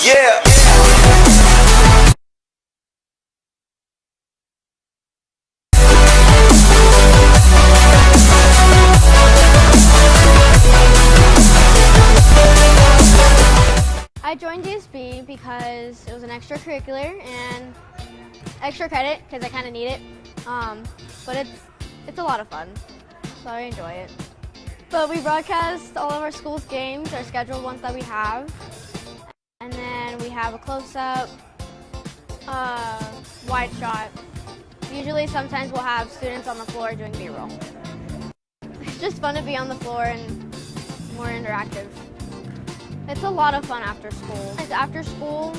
Yeah. I joined DSB because it was an extracurricular and extra credit because I kind of need it. But it's a lot of fun, so I enjoy it. But we broadcast all of our school's games, our scheduled ones that we have, and then we have a close-up, wide shot. Usually, sometimes we'll have students on the floor doing B-roll. It's just fun to be on the floor and more interactive. It's a lot of fun after school. After school,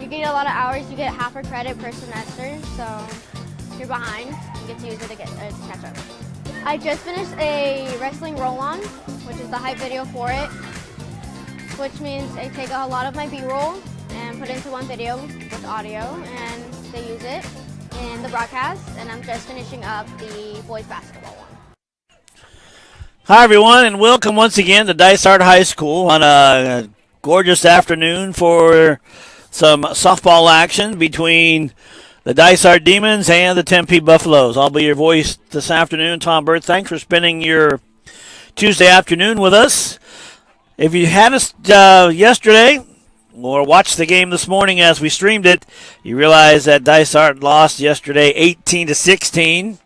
you get a lot of hours. You get half a credit per semester, so if you're behind, you get to use it to catch up. I just finished a wrestling roll-on, which is the hype video for it, which means I take a lot of my B-roll and put it into one video with audio, and they use it in the broadcast, and I'm just finishing up the boys basketball one. Hi, everyone, and welcome once again to Dysart High School on a gorgeous afternoon for some softball action between the Dysart Demons and the Tempe Buffaloes. I'll be your voice this afternoon, Tom Burt. Thanks for spending your Tuesday afternoon with us. If you had us yesterday or watched the game this morning as we streamed it, you realize that Dysart lost yesterday 18-16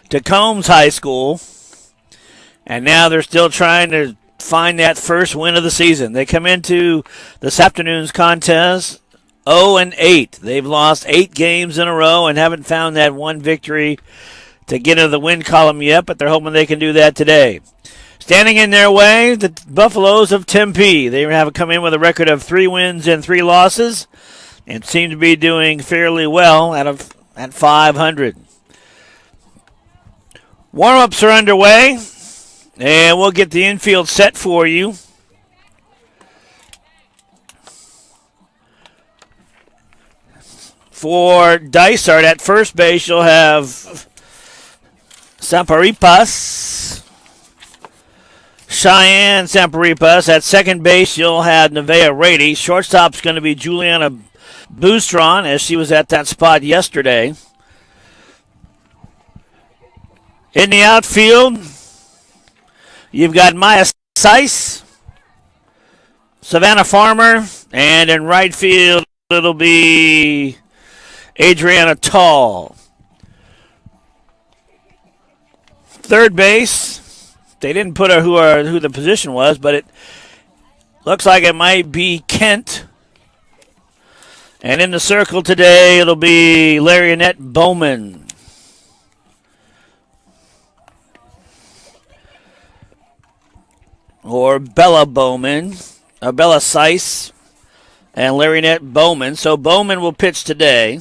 to Combs High School. And now they're still trying to find that first win of the season. They come into this afternoon's contest 0-8. They've lost 8 games in a row and haven't found that one victory to get into the win column yet, but they're hoping they can do that today. Standing in their way, the Buffaloes of Tempe. They have come in with a record of 3 wins and 3 losses and seem to be doing fairly well at 500. Warm-ups are underway. And we'll get the infield set for you. For Dysart at first base, you'll have Samparipas, Cheyenne Samparipas. At second base, you'll have Nevaeh Rady. Shortstop's going to be Juliana Boostron, as she was at that spot yesterday. In the outfield, you've got Maya Seiss, Savannah Farmer, and in right field, it'll be Adriana Tall. Third base, they didn't put who the position was, but it looks like it might be Kent. And in the circle today, it'll be Larionette Bowman. Or Bella Bowman, or Bella Seiss, and Larionette Bowman. So Bowman will pitch today.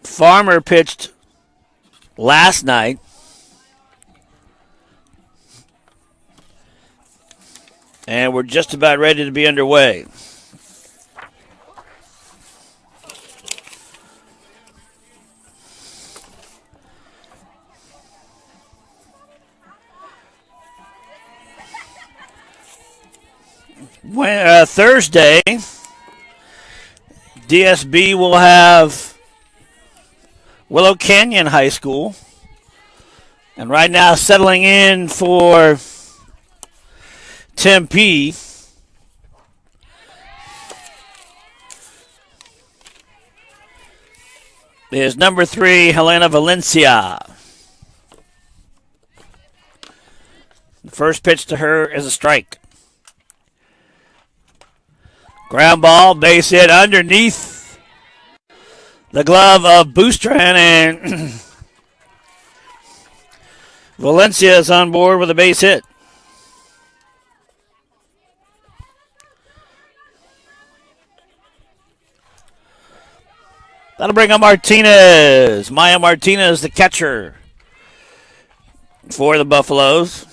Farmer pitched last night. And we're just about ready to be underway. Thursday, DSB will have Willow Canyon High School. And right now, settling in for Tempe is number 3, Helena Valencia. The first pitch to her is a strike. Ground ball, base hit underneath the glove of Boostron, and Valencia is on board with a base hit. That'll bring up Martinez. Maya Martinez, the catcher for the Buffaloes.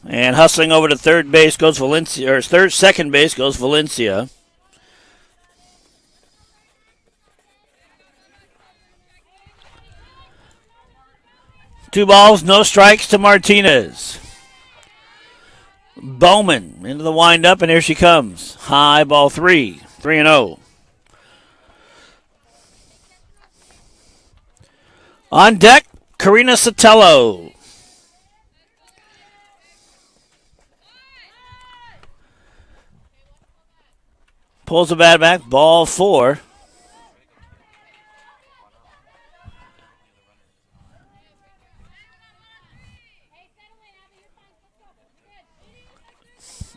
And hustling over to third base goes Valencia, or second base goes Valencia. Two balls, no strikes to Martinez. Bowman into the windup, and here she comes. High ball 3, 3-0. On deck, Karina Sotelo. Pulls the bat back, ball 4.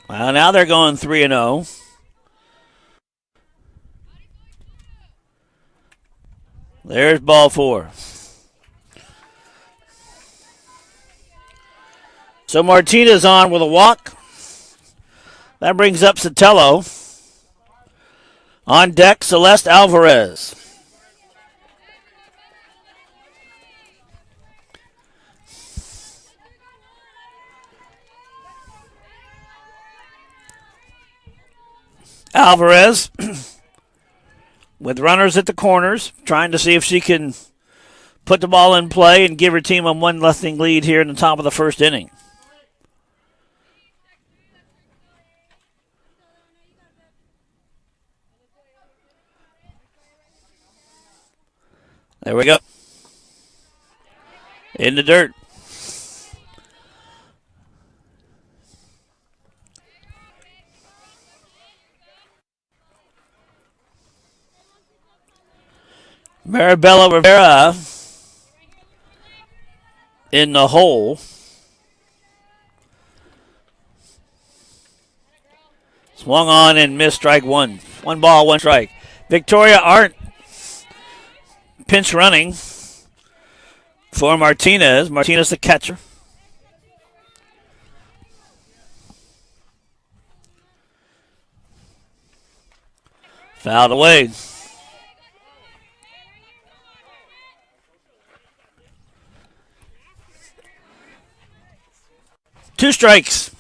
Well, now they're going 3-0. There's ball 4. So Martinez on with a walk. That brings up Sotelo. On deck, Celeste Alvarez. Alvarez with runners at the corners, trying to see if she can put the ball in play and give her team a 1-0 lead here in the top of the first inning. There we go. In the dirt. Maribela Rivera in the hole. Swung on and missed, strike 1. 1 ball, 1 strike. Victoria Arndt pinch running for Martinez. Martinez the catcher. Fouled away. Two strikes.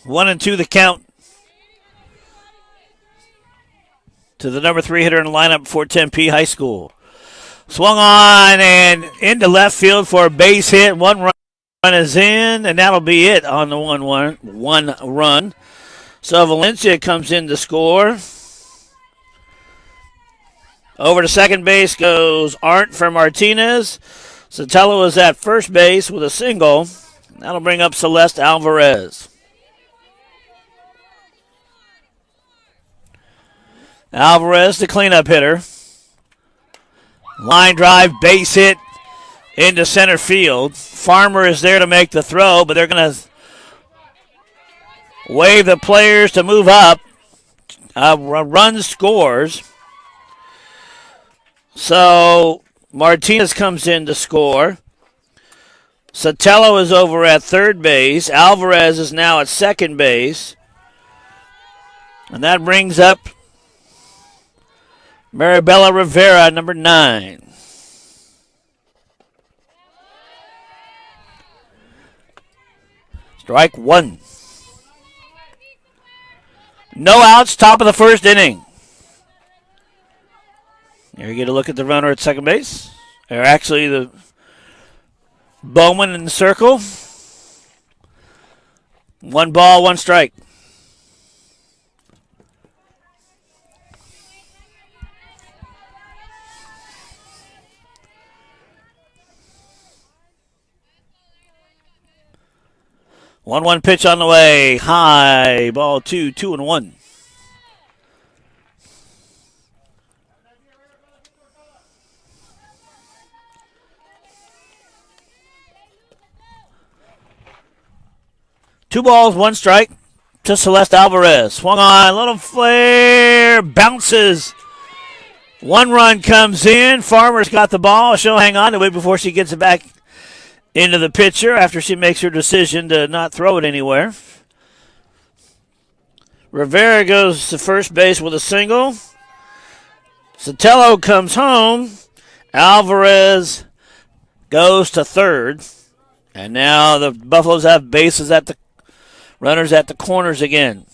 1-2 the count to the number 3 hitter in the lineup for Tempe High School. Swung on and into left field for a base hit. 1 run is in, and that'll be it on the 1 run. So Valencia comes in to score. Over to second base goes Arndt for Martinez. Sotelo is at first base with a single. That'll bring up Celeste Alvarez. Alvarez, the cleanup hitter. Line drive, base hit into center field. Farmer is there to make the throw, but they're going to wave the players to move up. A run scores. So Martinez comes in to score. Sotelo is over at third base. Alvarez is now at second base. And that brings up Maribela Rivera, number 9. Strike 1. No outs, top of the first inning. There you get a look at the runner at second base. Or actually the Bowman in the circle. 1 ball, 1 strike. One pitch on the way. High ball 2, 2-1. Two balls, 1 strike to Celeste Alvarez. Swung on, little flare, bounces. 1 run comes in. Farmer's got the ball. She'll hang on to it before she gets it back into the pitcher after she makes her decision to not throw it anywhere. Rivera goes to first base with a single. Sotelo comes home. Alvarez goes to third. And now the Buffaloes have bases at the runners at the corners again.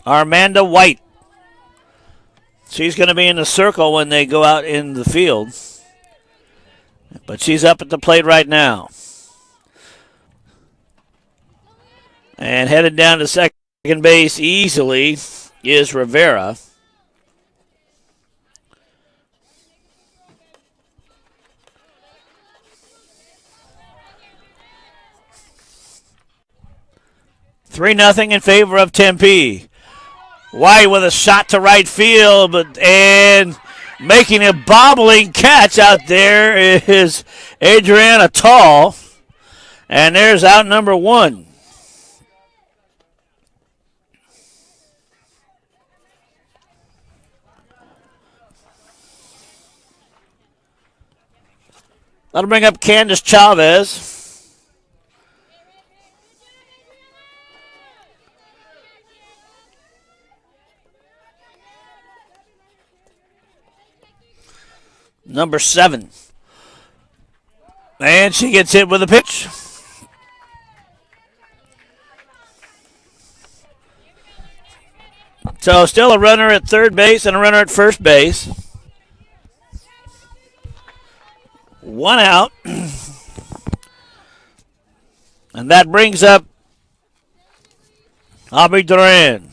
Armanda White. She's going to be in the circle when they go out in the field. But she's up at the plate right now. And headed down to second base easily is Rivera. Three nothing in favor of Tempe. White with a shot to right field, and making a bobbling catch out there is Adriana Tall. And there's out number one. That'll bring up Candace Chavez. Number 7. And she gets hit with a pitch. So still a runner at third base and a runner at first base. One out. And that brings up Aubrey Duran.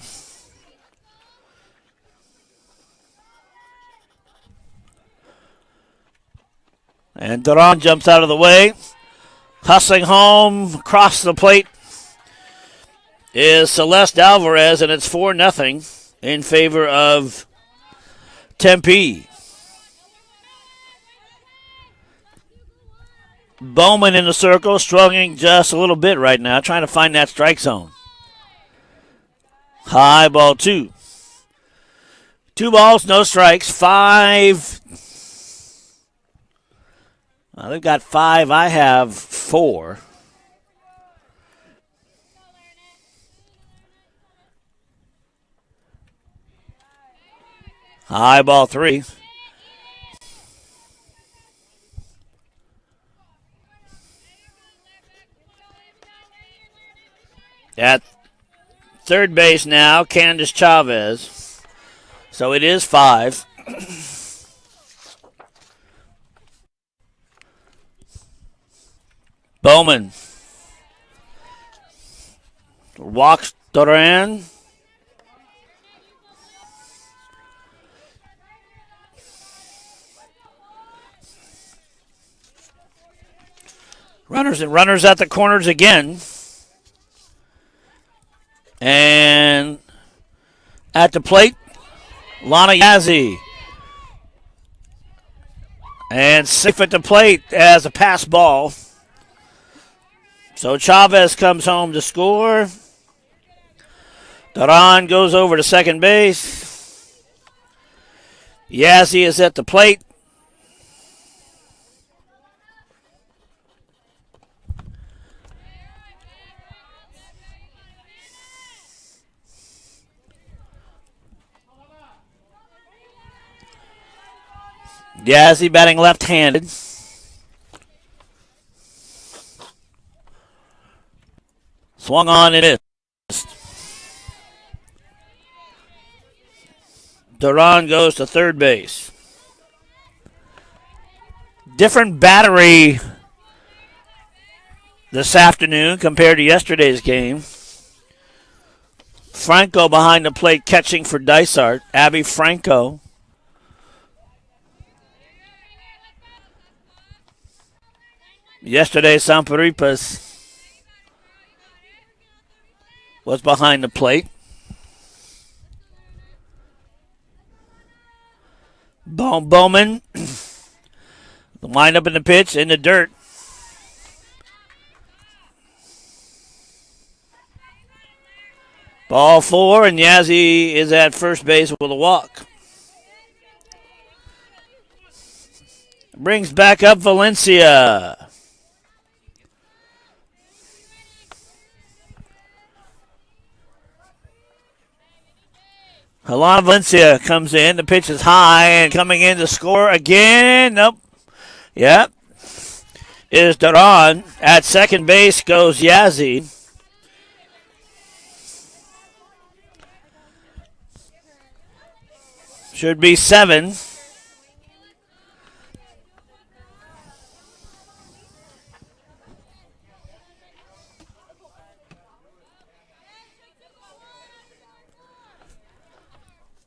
And Duran jumps out of the way. Hustling home across the plate is Celeste Alvarez, and it's 4-0 in favor of Tempe. Bowman in the circle, struggling just a little bit right now, trying to find that strike zone. High ball 2. 2 balls, no strikes. 5. They've got 5. I have 4. High ball 3. At third base now, Candace Chavez. So it is 5. Bowman walks Duran. Runners at the corners again. And at the plate, Lana Yazzie. And safe at the plate as a pass ball. So Chavez comes home to score. Duran goes over to second base. Yazzie is at the plate. Yazzie batting left-handed. Swung on and missed. Duran goes to third base. Different battery this afternoon compared to yesterday's game. Franco behind the plate catching for Dysart. Abby Franco. Yesterday, Samparipas was behind the plate. Bowman. The windup in the pitch in the dirt. Ball 4, and Yazzie is at first base with a walk. Brings back up Valencia. Alana Valencia comes in. The pitch is high and coming in to score again. Nope. Yep. Is Duran. At second base goes Yazzie. Should be 7.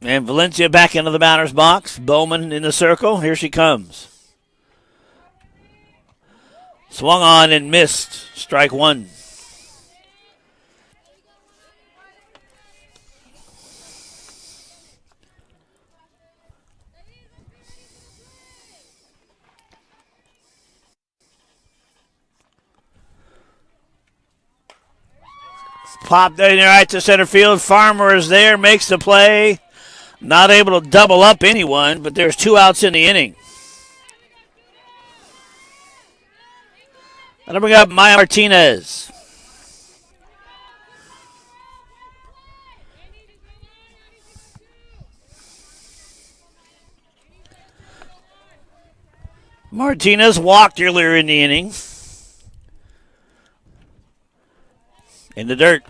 And Valencia back into the batter's box. Bowman in the circle. Here she comes. Swung on and missed. Strike one. Popped in there right to center field. Farmer is there, makes the play. Not able to double up anyone, but there's 2 outs in the inning. That'll bring up Maya Martinez. Martinez walked earlier in the inning. In the dirt.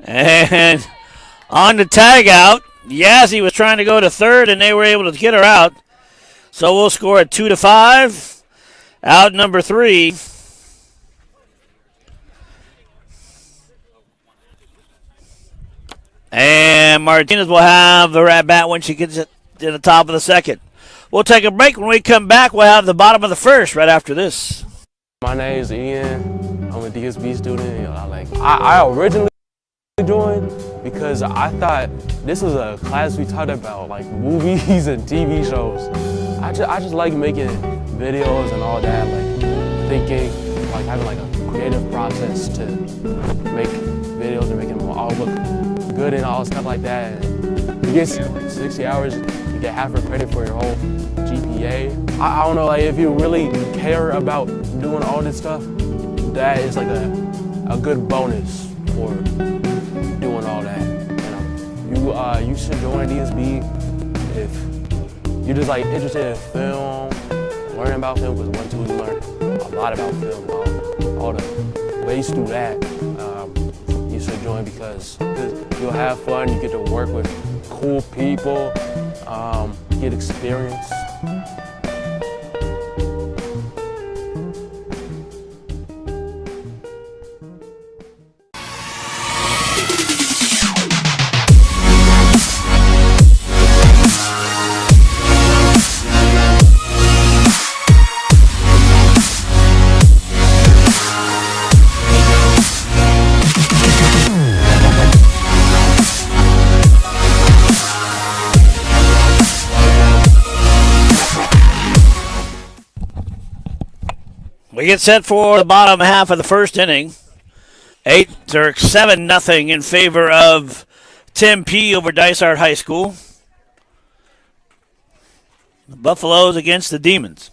And on the tag out, Yazzie was trying to go to third, and they were able to get her out. So we'll score at 2-5. Out number 3. And Martinez will have the at bat when she gets it to the top of the second. We'll take a break. When we come back, we'll have the bottom of the first right after this. My name is Ian. I'm a DSB student. I originally joined because I thought this was a class we taught about like movies and TV shows. I just like making videos and all that, like thinking, like having like a creative process to make videos and making them all look good and all stuff like that. And you get 60 hours, you get half a credit for your whole GPA. I don't know, like if you really care about doing all this stuff, that is like a good bonus for doing all that. You should join DSB if you're just like interested in film, learning about film, because one, two, you learn a lot about film, all the ways to do that. You should join because you'll have fun, you get to work with cool people, get experience. We get set for the bottom half of the first inning. 7-0 in favor of Tempe over Dysart High School. The Buffaloes against the Demons.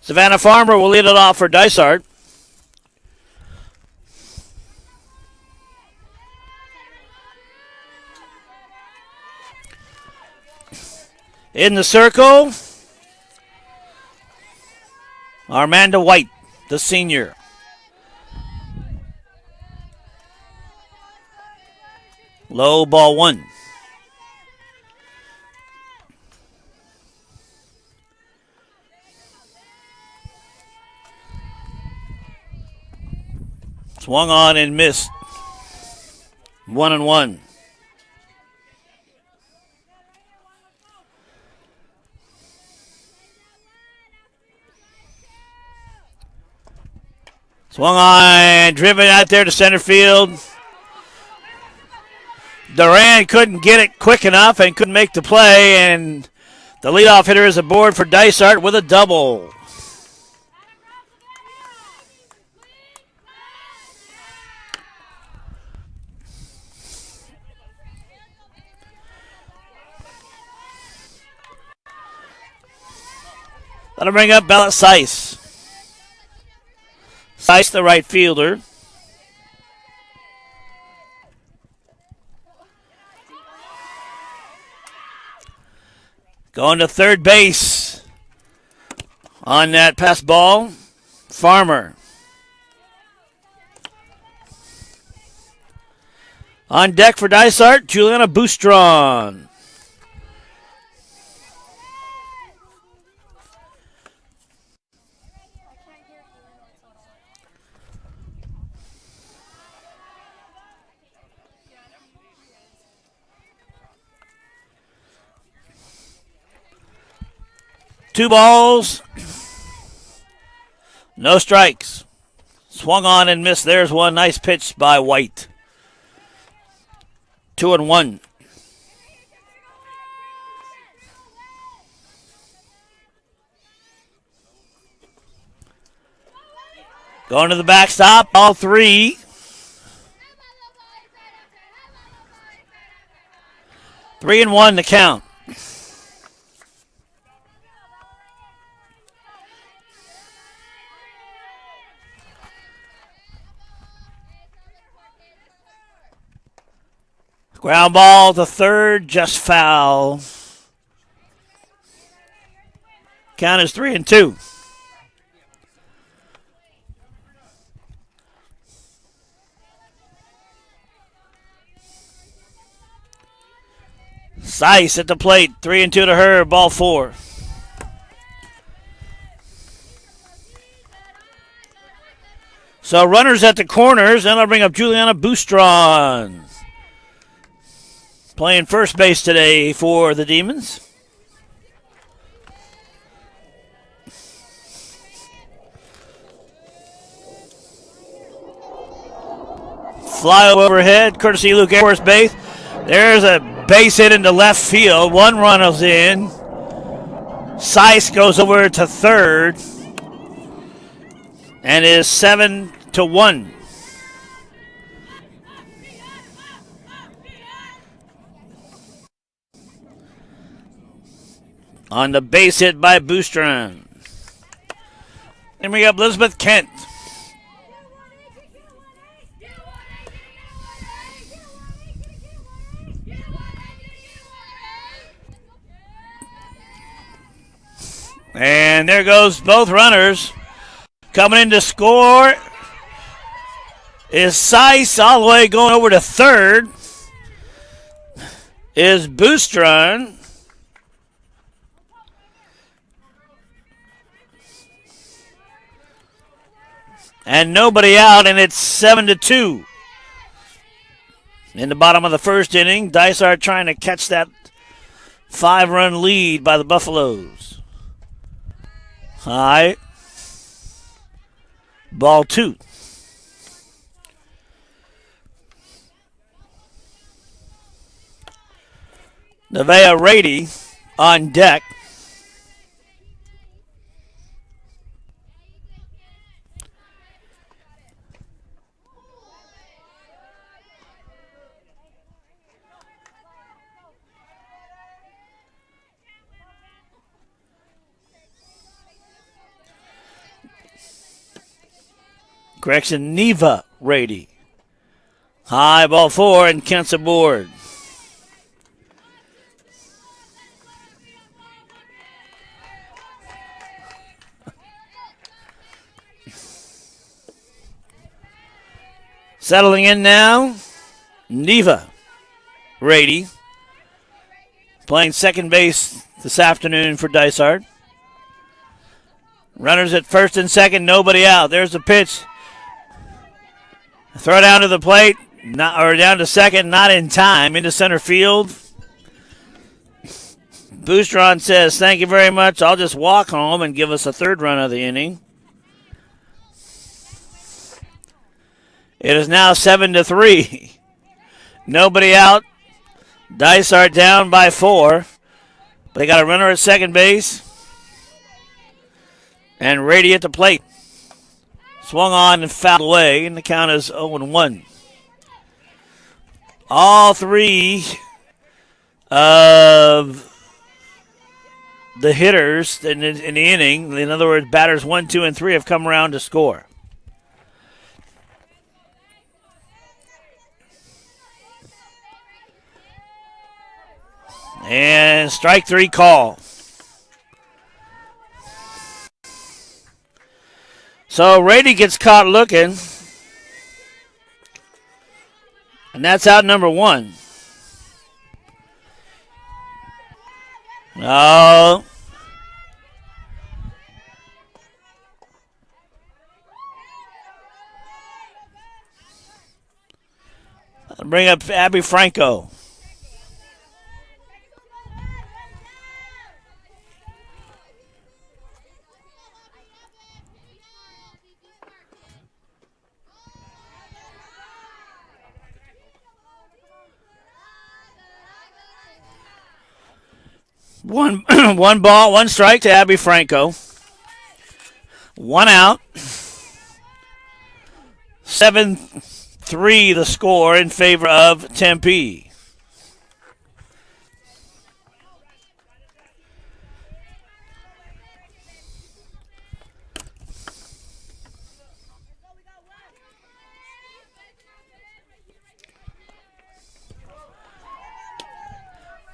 Savannah Farmer will lead it off for Dysart. In the circle, Armanda White, the senior. Low ball 1. Swung on and missed. 1-1. Swung on, driven out there to center field. Duran couldn't get it quick enough and couldn't make the play, and the leadoff hitter is aboard for Dysart with a double. That'll bring up Bella Seiss. Seiss, the right fielder. Going to third base on that pass ball. Farmer. On deck for Dysart, Juliana Boustron. 2 balls, no strikes. Swung on and missed. There's one. Nice pitch by White. 2-1. Going to the backstop, all 3. Three and 1 to count. Ground ball to third, just foul. Count is 3-2. Sice at the plate, 3-2 to her, ball 4. So runners at the corners, and I'll bring up Juliana Boustron. Playing first base today for the Demons. Fly overhead, courtesy Luke Air Force Base. There's a base hit into left field. 1 run is in. Sice goes over to third and is 7-1. On the base hit by Boustron. Then we got Elizabeth Kent. And there goes both runners. Coming in to score is Sice, all the way going over to third is Boustron. And nobody out, and it's 7-2. In the bottom of the first inning, Dysart trying to catch that 5-run lead by the Buffaloes. High. Ball 2. Nevaeh Rady on deck. Correction, Neva Rady. High, ball 4, and Kent's aboard. Settling in now, Neva Rady. Playing second base this afternoon for Dysart. Runners at first and second, nobody out. There's the pitch. Throw down to the plate, or down to second, not in time, into center field. Boustron says, thank you very much. I'll just walk home and give us a third run of the inning. It is now 7-3. Nobody out. Dysart down by 4. They got a runner at second base. And Rady at the plate. Swung on and fouled away, and the count is 0-1. All 3 of the hitters in the inning, in other words, batters 1, 2, and 3 have come around to score. And strike 3 call. So Rady gets caught looking. And that's out number 1. No. I'll bring up Abby Franco. One, one ball, one strike to Abby Franco. 1 out. 7-3 the score in favor of Tempe.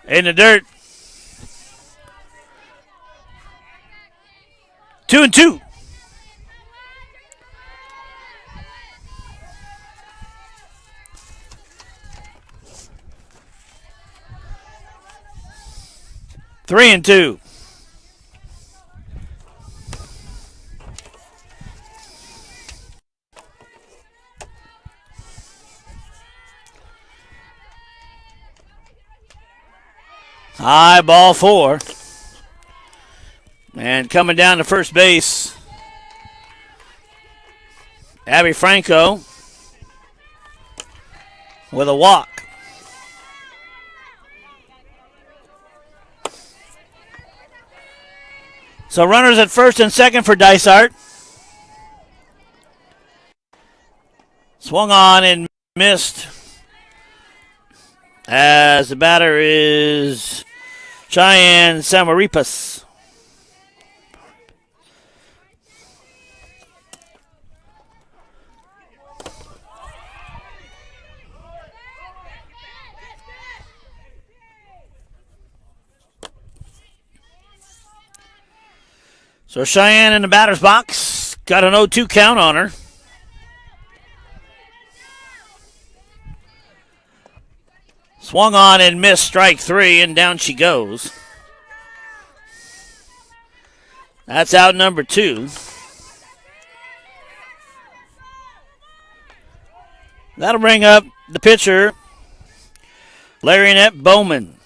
In the dirt. 2-2. Three and two. High ball 4. And coming down to first base, Abby Franco with a walk. So runners at first and second for Dysart. Swung on and missed as the batter is Cheyenne Samaripas. So Cheyenne in the batter's box. Got an 0-2 count on her. Swung on and missed strike 3, and down she goes. That's out number 2. That'll bring up the pitcher, Larry Bowman.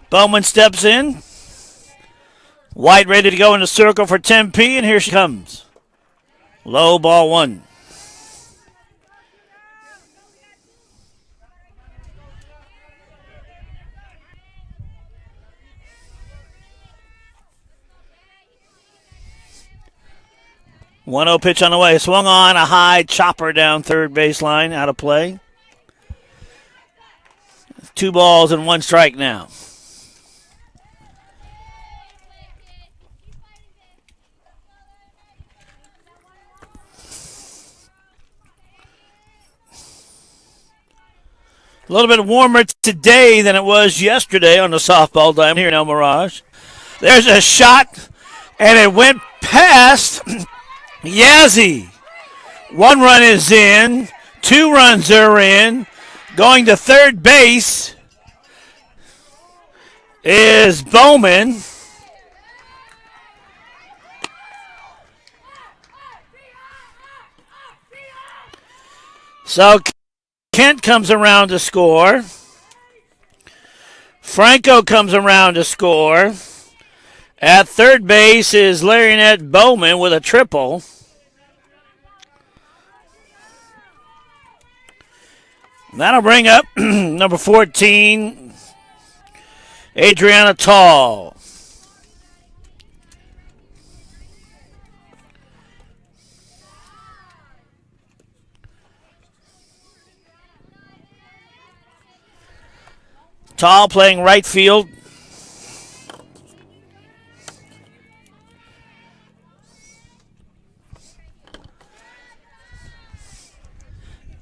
Bowman steps in. White ready to go in the circle for Tempe, and here she comes. Low ball 1. One 0 pitch on the way. Swung on a high chopper down third baseline, out of play. 2 balls and 1 strike now. A little bit warmer today than it was yesterday on the softball diamond here in El Mirage. There's a shot, and it went past Yazzie. 1 run is in. 2 runs are in. Going to third base is Bowman. So Kent comes around to score. Franco comes around to score. At third base is Larry Bowman with a triple. That'll bring up number 14, Adriana Tall. Tall playing right field.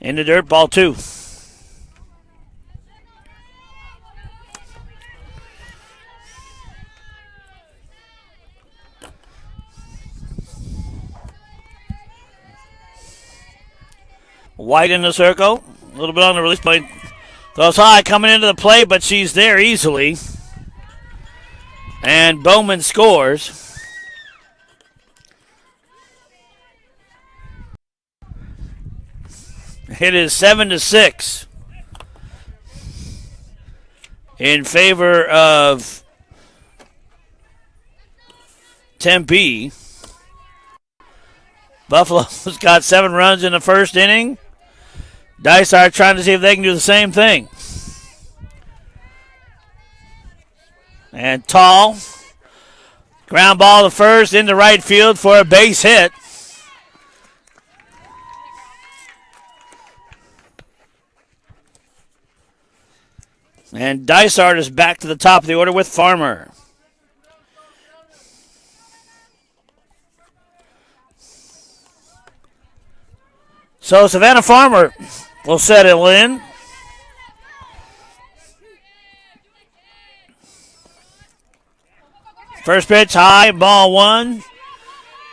In the dirt, ball 2. White in the circle. A little bit on the release point. Throws high coming into the play, but she's there easily. And Bowman scores. It is 7-6 in favor of Tempe. Buffalo's got 7 runs in the first inning. Dysart trying to see if they can do the same thing. And Tall. Ground ball to first into right field for a base hit. And Dysart is back to the top of the order with Farmer. So Savannah Farmer will settle in. First pitch, high, ball one.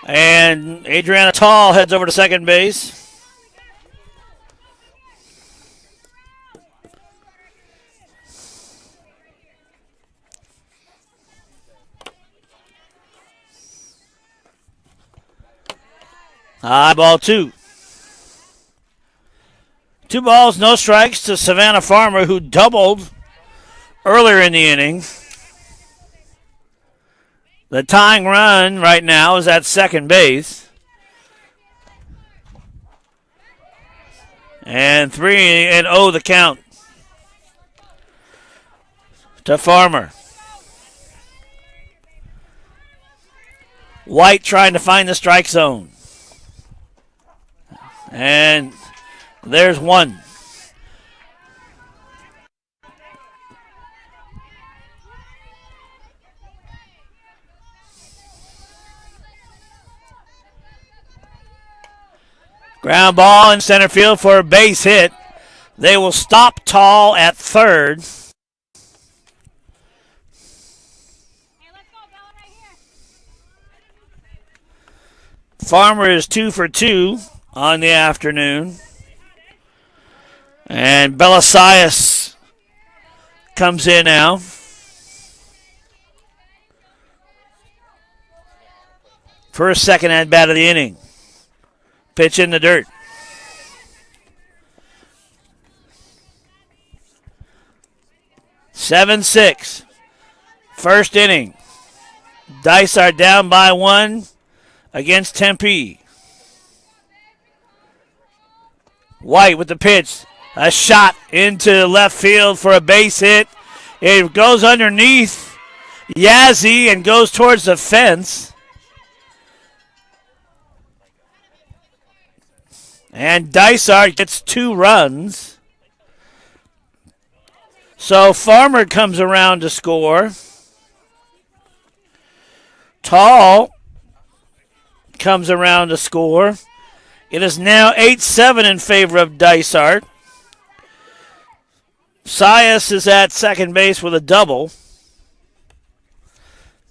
And Adriana Tall heads over to second base. High, ball two. 2 balls, no strikes to Savannah Farmer, who doubled earlier in the inning. The tying run right now is at second base. And 3-0 the count to Farmer. White trying to find the strike zone. And there's one. Ground ball in center field for a base hit. They will stop Tall at third. Farmer is 2 for 2 on the afternoon. And Belisaius comes in now. First, second at bat of the inning. Pitch in the dirt. Seven-6. First inning. Dysart down by 1 against Tempe. White with the pitch. A shot into left field for a base hit. It goes underneath Yazzie and goes towards the fence. And Dysart gets 2 runs. So Farmer comes around to score. Tall comes around to score. It is now 8-7 in favor of Dysart. Sias is at second base with a double.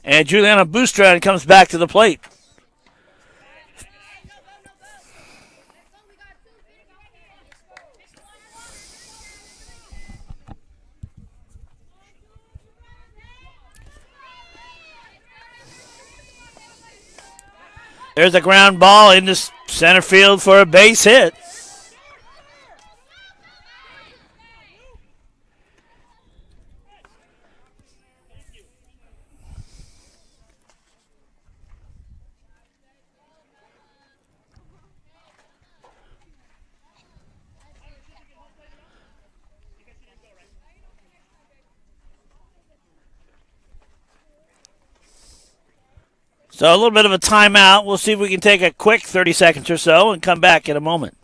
And Juliana Bustran comes back to the plate. There's a ground ball into center field for a base hit. So a little bit of a timeout. We'll see if we can take a quick 30 seconds or so and come back in a moment.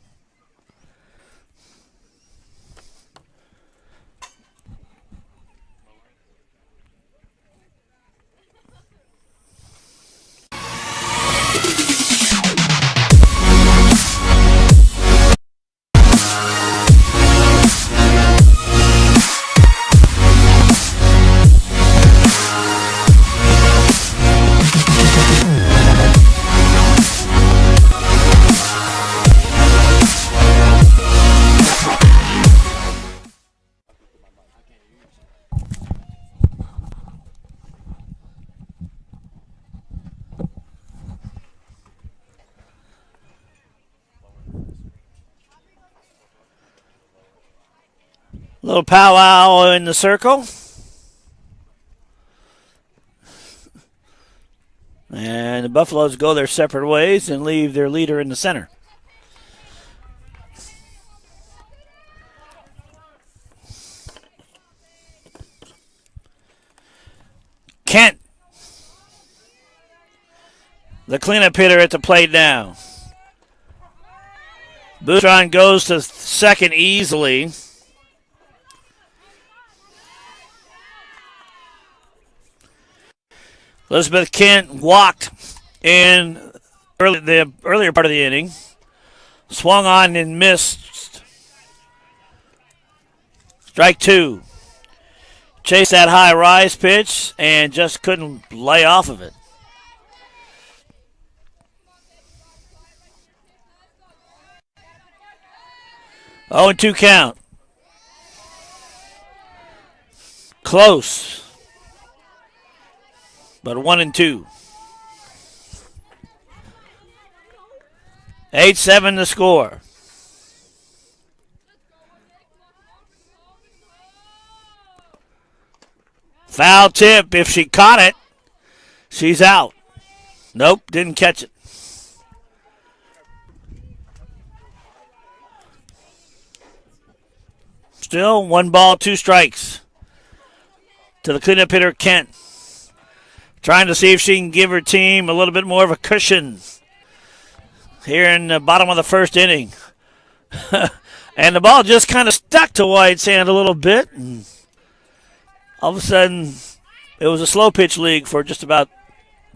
Little powwow in the circle. And the Buffaloes go their separate ways and leave their leader in the center. The cleanup hitter at the plate now. Boutron goes to second easily. Elizabeth Kent walked in the earlier part of the inning. Swung on and missed. Strike two. Chased that high rise pitch and just couldn't lay off of it. Oh, and 2 count. Close. But 1-2. 8-7 the score. Foul tip. If she caught it, she's out. Nope, didn't catch it. Still 1 ball, 2 strikes to the cleanup hitter, Kent. Trying to see if she can give her team a little bit more of a cushion here in the bottom of the first inning. And the ball just kind of stuck to White Sand a little bit. And all of a sudden, it was a slow pitch league for just about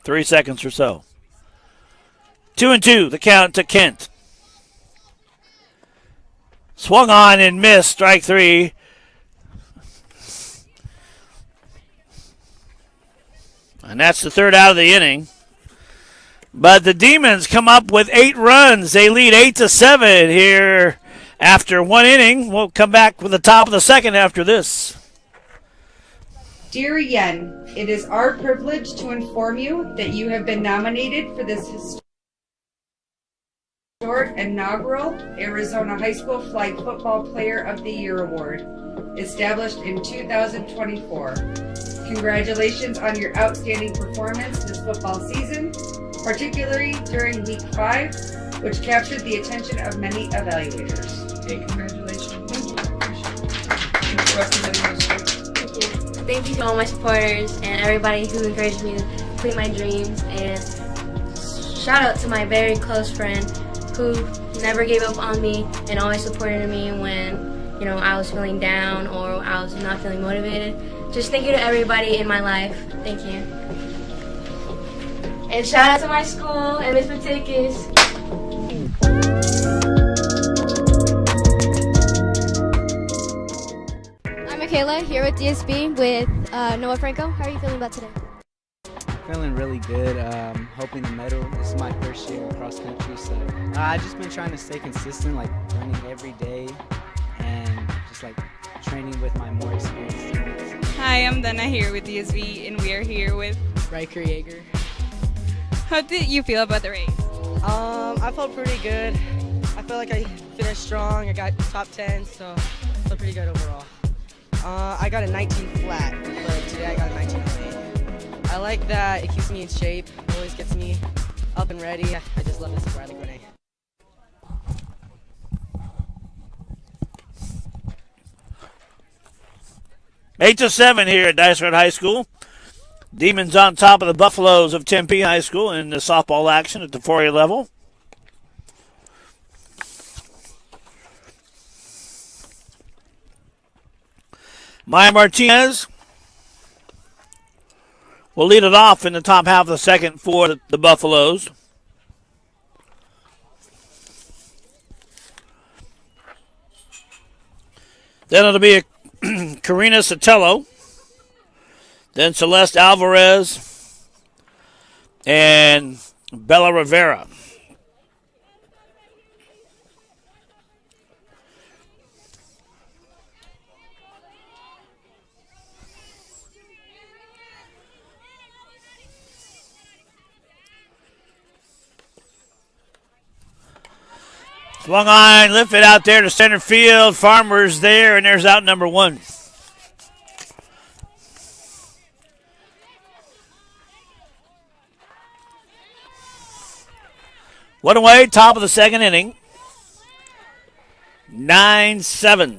3 seconds or so. 2-2, the count to Kent. Swung on and missed, strike 3. And that's the third out of the inning. But the Demons come up with 8 runs. They lead 8-7 here after 1 inning. We'll come back with the top of the second after this. Dear Yen, it is our privilege to inform you that you have been nominated for this historic inaugural Arizona High School Flag Football Player of the Year Award, established in 2024. Congratulations on your outstanding performance this football season, particularly during Week 5, which captured the attention of many evaluators. Hey, congratulations. Thank you for representing our school. Thank you to all my supporters and everybody who encouraged me to complete my dreams. And shout out to my very close friend who never gave up on me and always supported me when, I was feeling down or I was not feeling motivated. Just thank you to everybody in my life. Thank you. And shout out to my school and Miss Patikis. I'm Michaela here with DSB with Noah Franco. How are you feeling about today? Feeling really good. Hoping to medal. This is my first year in cross country, so I've just been trying to stay consistent, like running every day and just like training with my more experienced teammates. Hi, I'm Dana here with DSV, and we are here with Riker Yeager. How did you feel about the race? I felt pretty good. I feel like I finished strong. I got top 10, so I felt pretty good overall. I got a 19 flat, but today I got a 19.8. I like that. It keeps me in shape. It always gets me up and ready. I just love this Riley Grenade. 8-7 here at Dysart High School. Demons on top of the Buffaloes of Tempe High School in the softball action at the 4A level. Maya Martinez will lead it off in the top half of the second for the Buffaloes. Then it'll be Karina Sotelo, then Celeste Alvarez, and Bella Rivera. Swung on, lifted out there to center field. Farmer's there, and there's out number 1. One away, top of the second inning. 9-7.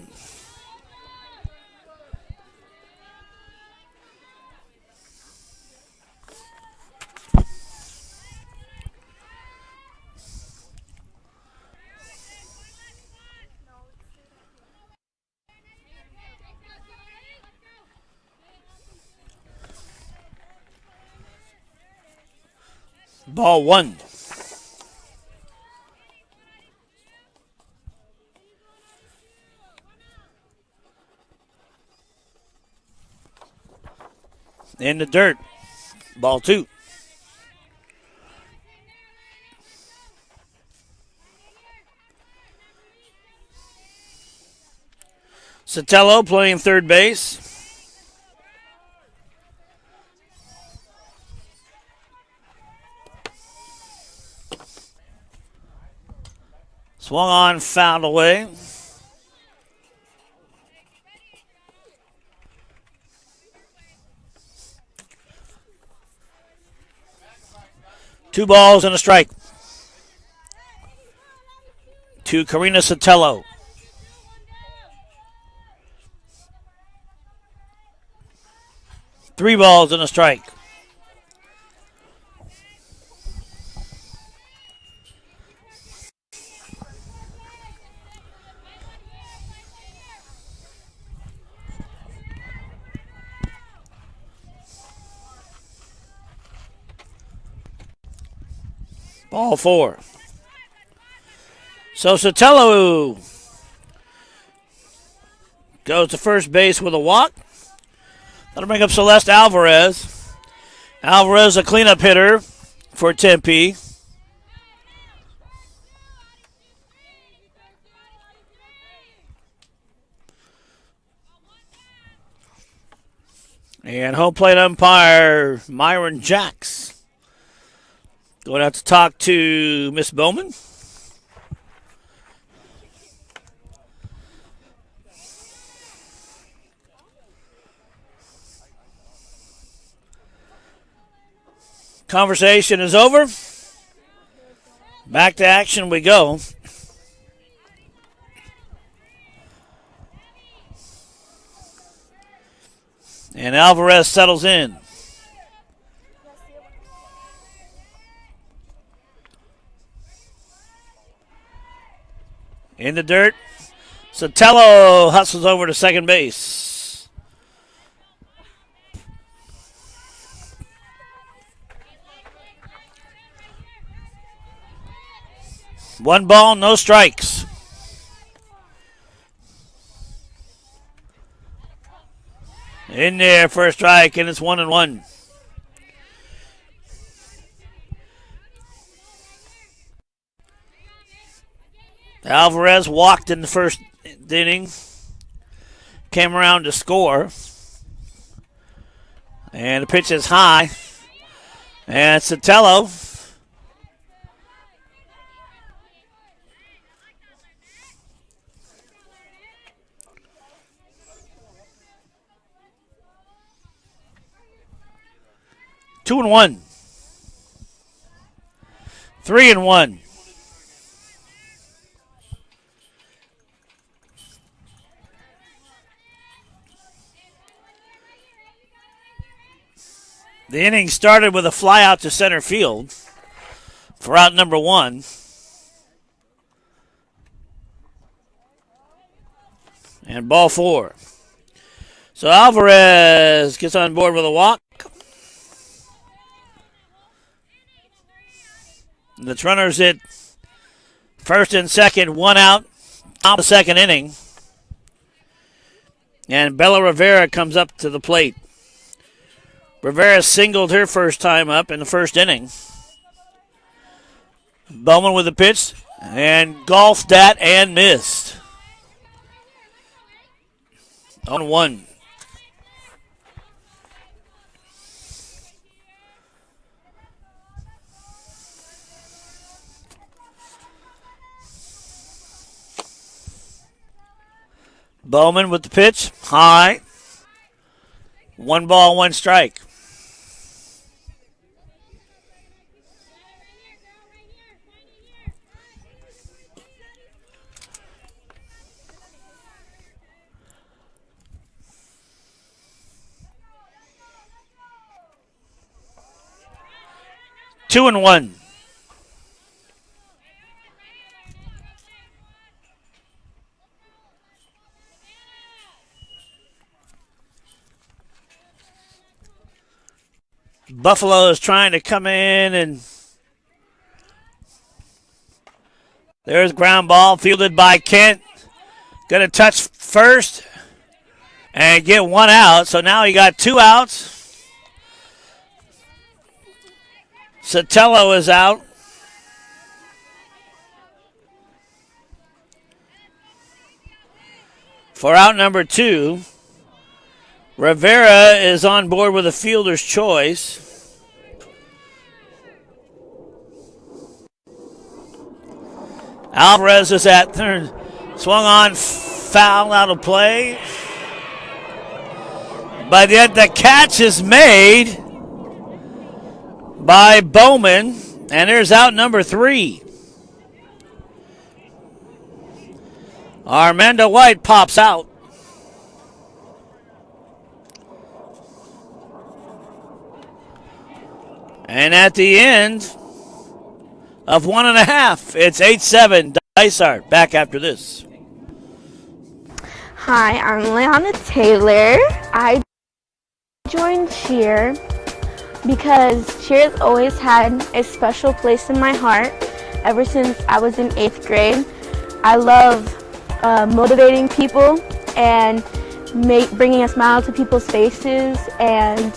Ball one. In the dirt. Ball two. Sotelo playing third base. Swung on, fouled away. Two balls and a strike to Karina Sotelo. Three balls and a strike. Ball four. So Sotelo goes to first base with a walk. That'll bring up Celeste Alvarez. Alvarez, a cleanup hitter for Tempe. And home plate umpire Myron Jacks going out to talk to Miss Bowman. Conversation is over. Back to action we go. And Alvarez settles in. In the dirt. Sotelo hustles over to second base. One ball, no strikes. In there for a strike, and it's 1-1. Alvarez walked in the first inning. Came around to score. And the pitch is high. And Sotelo. Two and one. 3-1. The inning started with a fly out to center field for out number one. And ball four. So Alvarez gets on board with a walk. The runners at first and second, one out, top of the second inning. And Bella Rivera comes up to the plate. Rivera singled her first time up in the first inning. Bowman with the pitch and golfed that and missed. 0-1. Bowman with the pitch, high. One ball, one strike. Two and one. Buffalo is trying to come in and There's ground ball fielded by Kent. Going to touch first and get one out. So now he got 2 outs. Sotelo is out. For out number 2, Rivera is on board with a fielder's choice. Alvarez is at third. Swung on, foul out of play. But yet the catch is made by Bowman. And there's out number 3. Armando White pops out. And at the end of 1.5, it's 8-7. Dysart back after this. Hi, I'm Leanna Taylor. I joined cheer because cheer has always had a special place in my heart ever since I was in 8th grade. I love motivating people and bringing a smile to people's faces and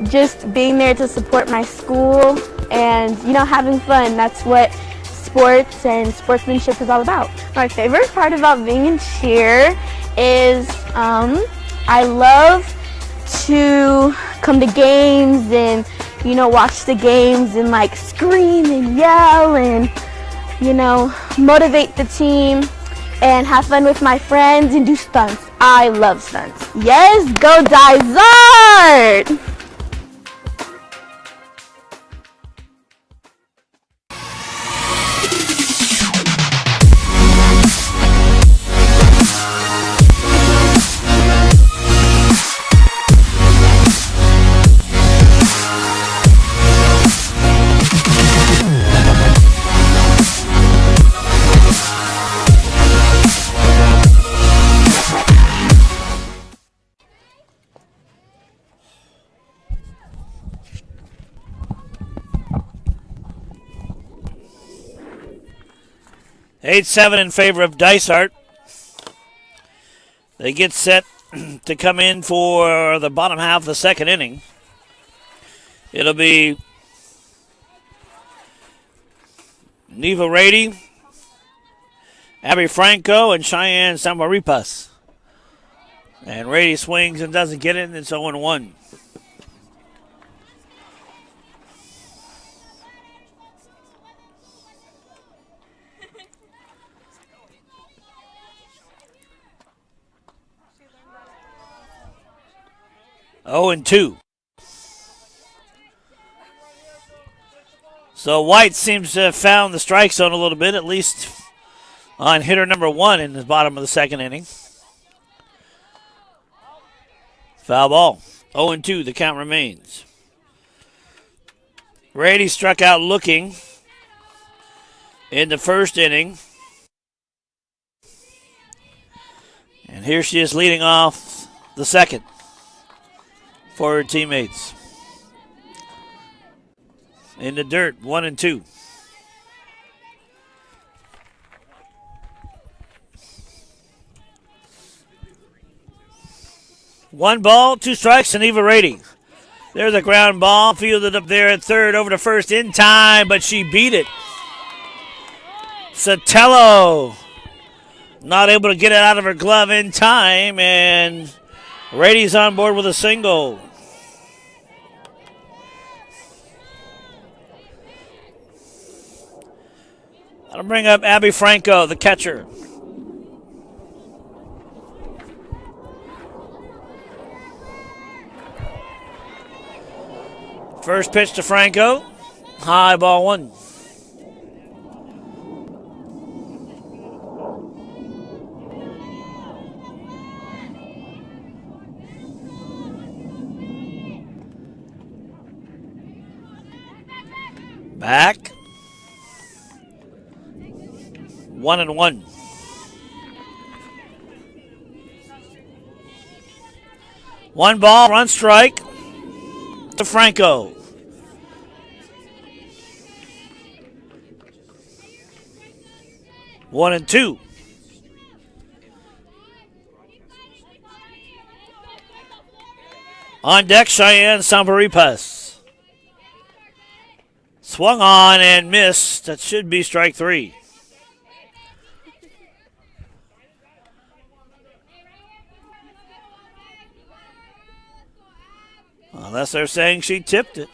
just being there to support my school and, having fun. That's what sports and sportsmanship is all about. My favorite part about being in cheer is I love to come to games and, watch the games and scream and yell and, motivate the team and have fun with my friends and do stunts. I love stunts. Yes, go Dysart! Eight 7 in favor of Dysart. They get set to come in for the bottom half of the second inning. It'll be Neva Rady, Abby Franco, and Cheyenne Samaripas. And Rady swings and doesn't get it, and it's 0-1. Oh, and 2. So White seems to have found the strike zone a little bit, at least on hitter number 1 in the bottom of the second inning. Foul ball. 0-2, the count remains. Rady struck out looking in the first inning. And here she is leading off the second for her teammates. In the dirt, 1-2. One ball, 2 strikes, and Eva Rady. There's a ground ball, fielded up there at third, over to first in time, but she beat it. Sotelo not able to get it out of her glove in time, and Rady's on board with a single. That'll bring up Abby Franco, the catcher. First pitch to Franco. High ball 1. Back. 1-1. One ball, run strike to Franco. 1-2. On deck, Cheyenne Samparipas. Swung on and missed. That should be strike 3. Unless they're saying she tipped it.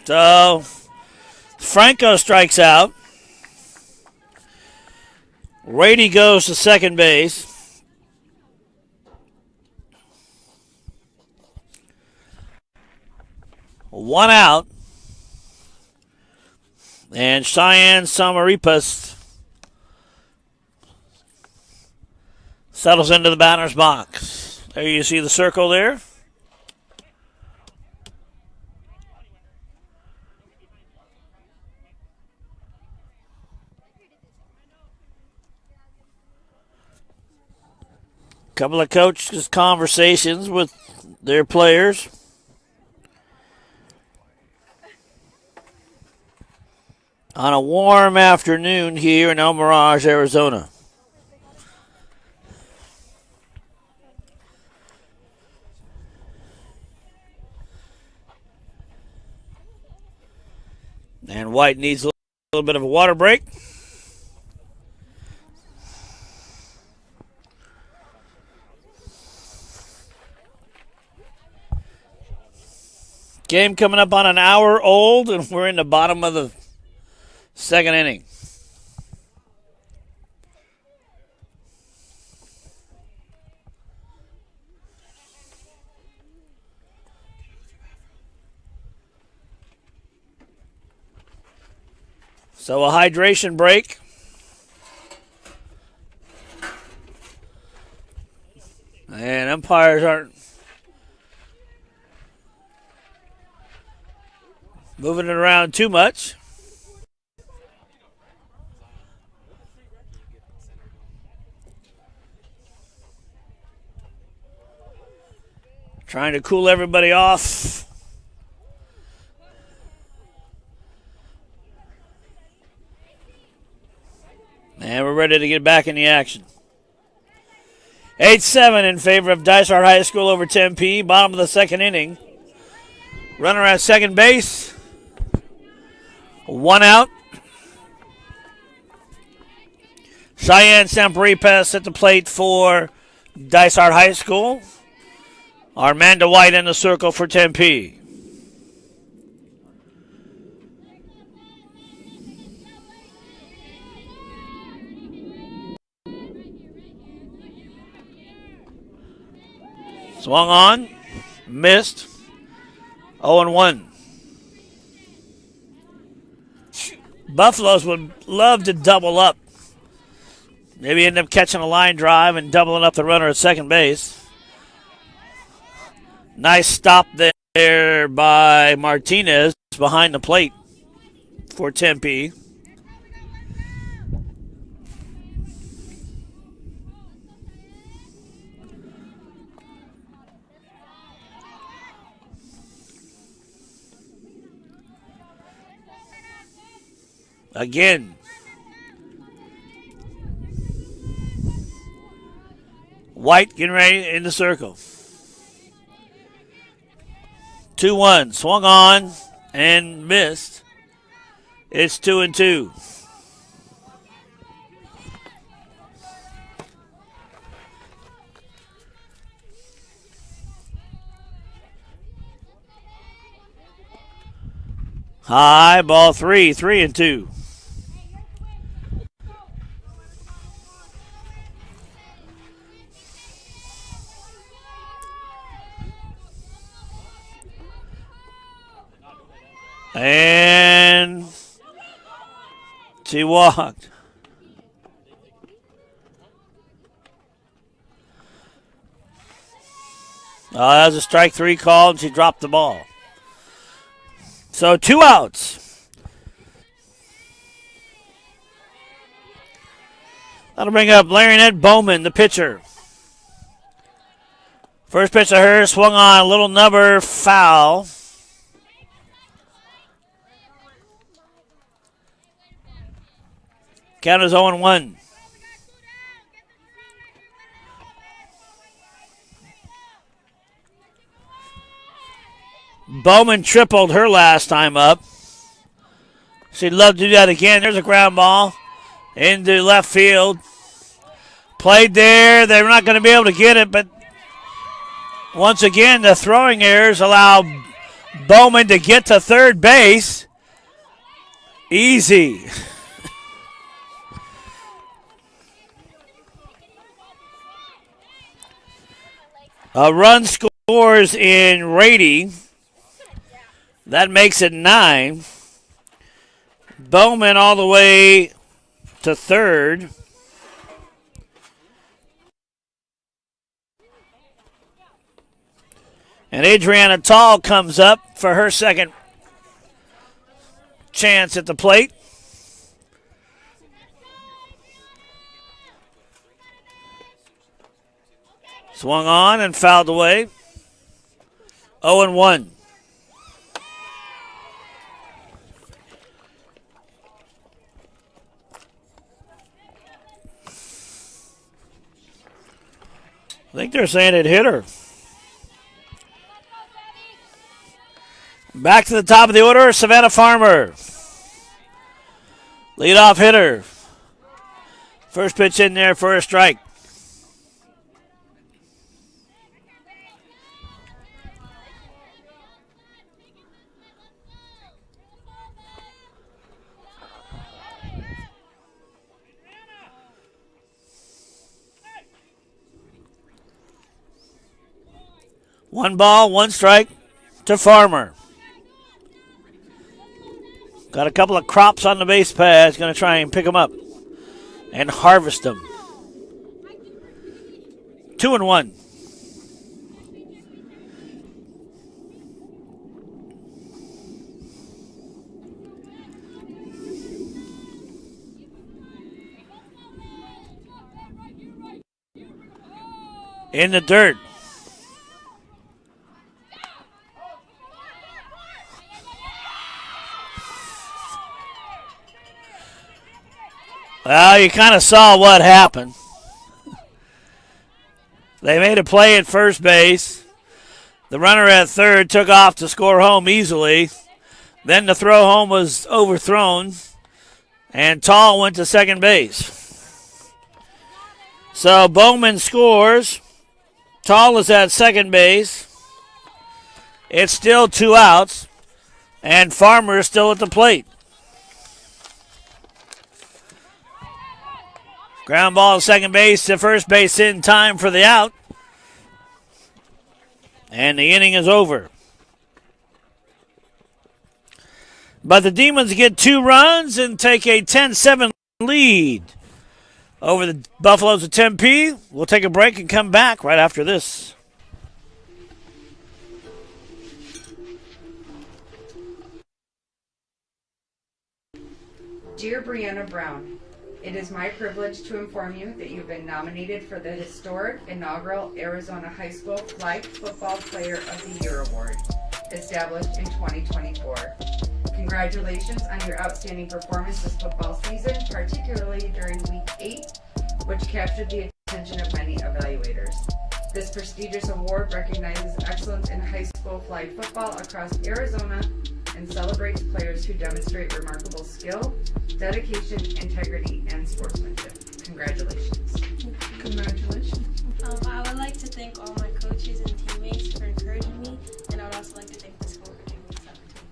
So, Franco strikes out. Rady goes to second base. One out. And Cheyenne Samaripas settles into the batter's box. There you see the circle there. Couple of coaches' conversations with their players. On a warm afternoon here in El Mirage, Arizona. And White needs a little bit of a water break. Game coming up on an hour old, and we're in the bottom of the second inning. So a hydration break. And umpires aren't moving it around too much. Trying to cool everybody off. And we're ready to get back in the action. 8-7 in favor of Dysart High School over Tempe. Bottom of the second inning. Runner at second base. One out. Cheyenne Samparipas at the plate for Dysart High School. Armanda White in the circle for Tempe. Swung on, missed, 0-1. Buffaloes would love to double up. Maybe end up catching a line drive and doubling up the runner at second base. Nice stop there by Martinez behind the plate for Tempe. Again. White getting ready in the circle. 2-1. Swung on and missed. It's 2-2. High ball 3-2. And she walked. That was a strike 3 call, and she dropped the ball. So 2 outs. That'll bring up Larry Ned Bowman, the pitcher, First pitch to her, swung on, a little number, foul. Count is 0-1. Bowman tripled her last time up. She'd love to do that again. There's a ground ball into left field. Played there. They're not going to be able to get it, but once again, the throwing errors allow Bowman to get to third base. Easy. A run scores in Rady. That makes it 9. Bowman all the way to third. And Adriana Tall comes up for her second chance at the plate. Swung on and fouled away. 0-1. I think they're saying it hit her. Back to the top of the order, Savannah Farmer. Leadoff hitter. First pitch in there for a strike. One ball, one strike to Farmer. Got a couple of crops on the base paths. Going to try and pick them up and harvest them. 2-1. In the dirt. Well, you kind of saw what happened. They made a play at first base. The runner at third took off to score home easily. Then the throw home was overthrown, and Tall went to second base. So Bowman scores. Tall is at second base. It's still 2 outs, and Farmer is still at the plate. Ground ball to second base to first base in time for the out. And the inning is over. But the Demons get 2 runs and take a 10-7 lead over the Buffaloes of Tempe. We'll take a break and come back right after this. Dear Brianna Brown, it is my privilege to inform you that you've been nominated for the historic inaugural Arizona High School Flag Football Player of the Year Award, established in 2024. Congratulations on your outstanding performance this football season, particularly during Week 8, which captured the attention of many evaluators. This prestigious award recognizes excellence in high school flag football across Arizona and celebrates players who demonstrate remarkable skill, dedication, integrity, and sportsmanship. Congratulations. Congratulations. I would like to thank all my coaches and teammates for encouraging me, and I would also like to thank the school for giving me this opportunity.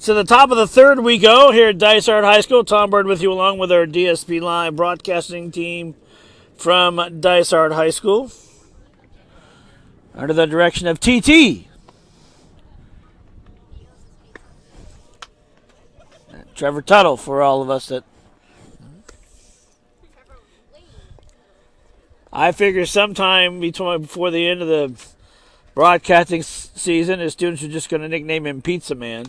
To the top of the third we go here at Dysart High School. Tom Bird with you along with our DSP Live broadcasting team from Dysart High School. Under the direction of TT. Trevor Tuttle for all of us that. I figure sometime before the end of the broadcasting season, the students are just going to nickname him Pizza Man.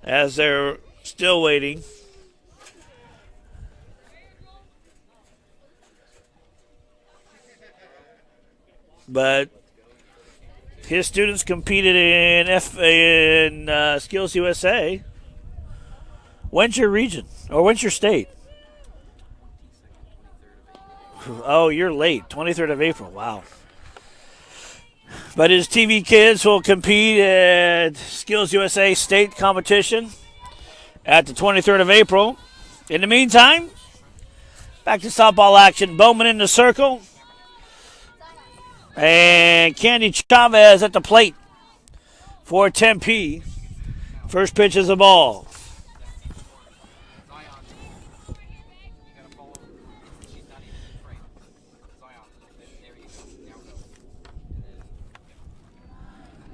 As they're still waiting. But his students competed in Skills USA. When's your region? Or when's your state? Oh, you're late. 23rd of April. Wow. But his TV kids will compete at Skills USA state competition at the 23rd of April. In the meantime, back to softball action. Bowman in the circle. And Candy Chavez at the plate for Tempe. First pitch is a ball.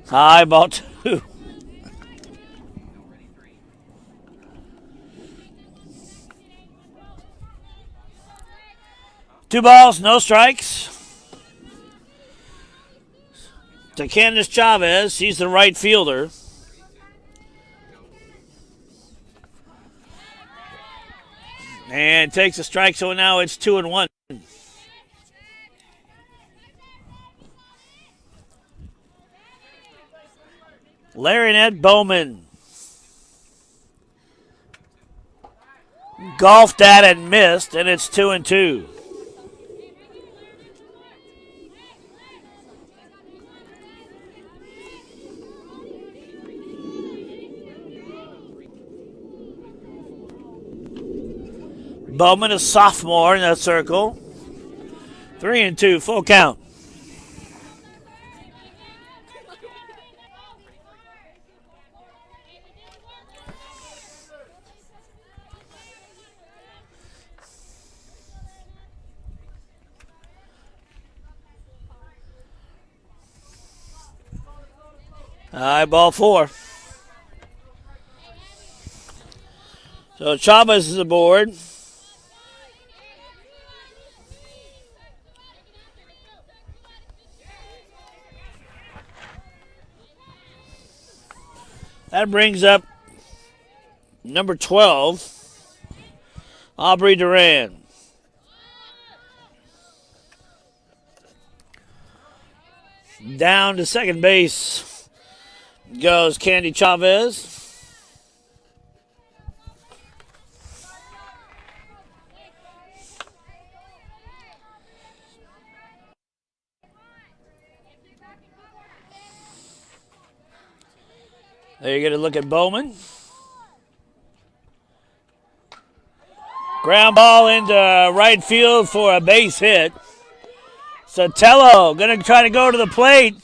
High ball 2. Two balls, no strikes. To Candace Chavez, she's the right fielder. And takes a strike, so now it's 2-1. Larry Ned Bowman. Golfed at and missed, and it's 2-2. Bowman, a sophomore in that circle. 3-2, full count. High ball 4. So Chavez is aboard. That brings up number 12, Aubrey Duran. Down to second base goes Candy Chavez. There you get a look at Bowman. Ground ball into right field for a base hit. Sotelo going to try to go to the plate.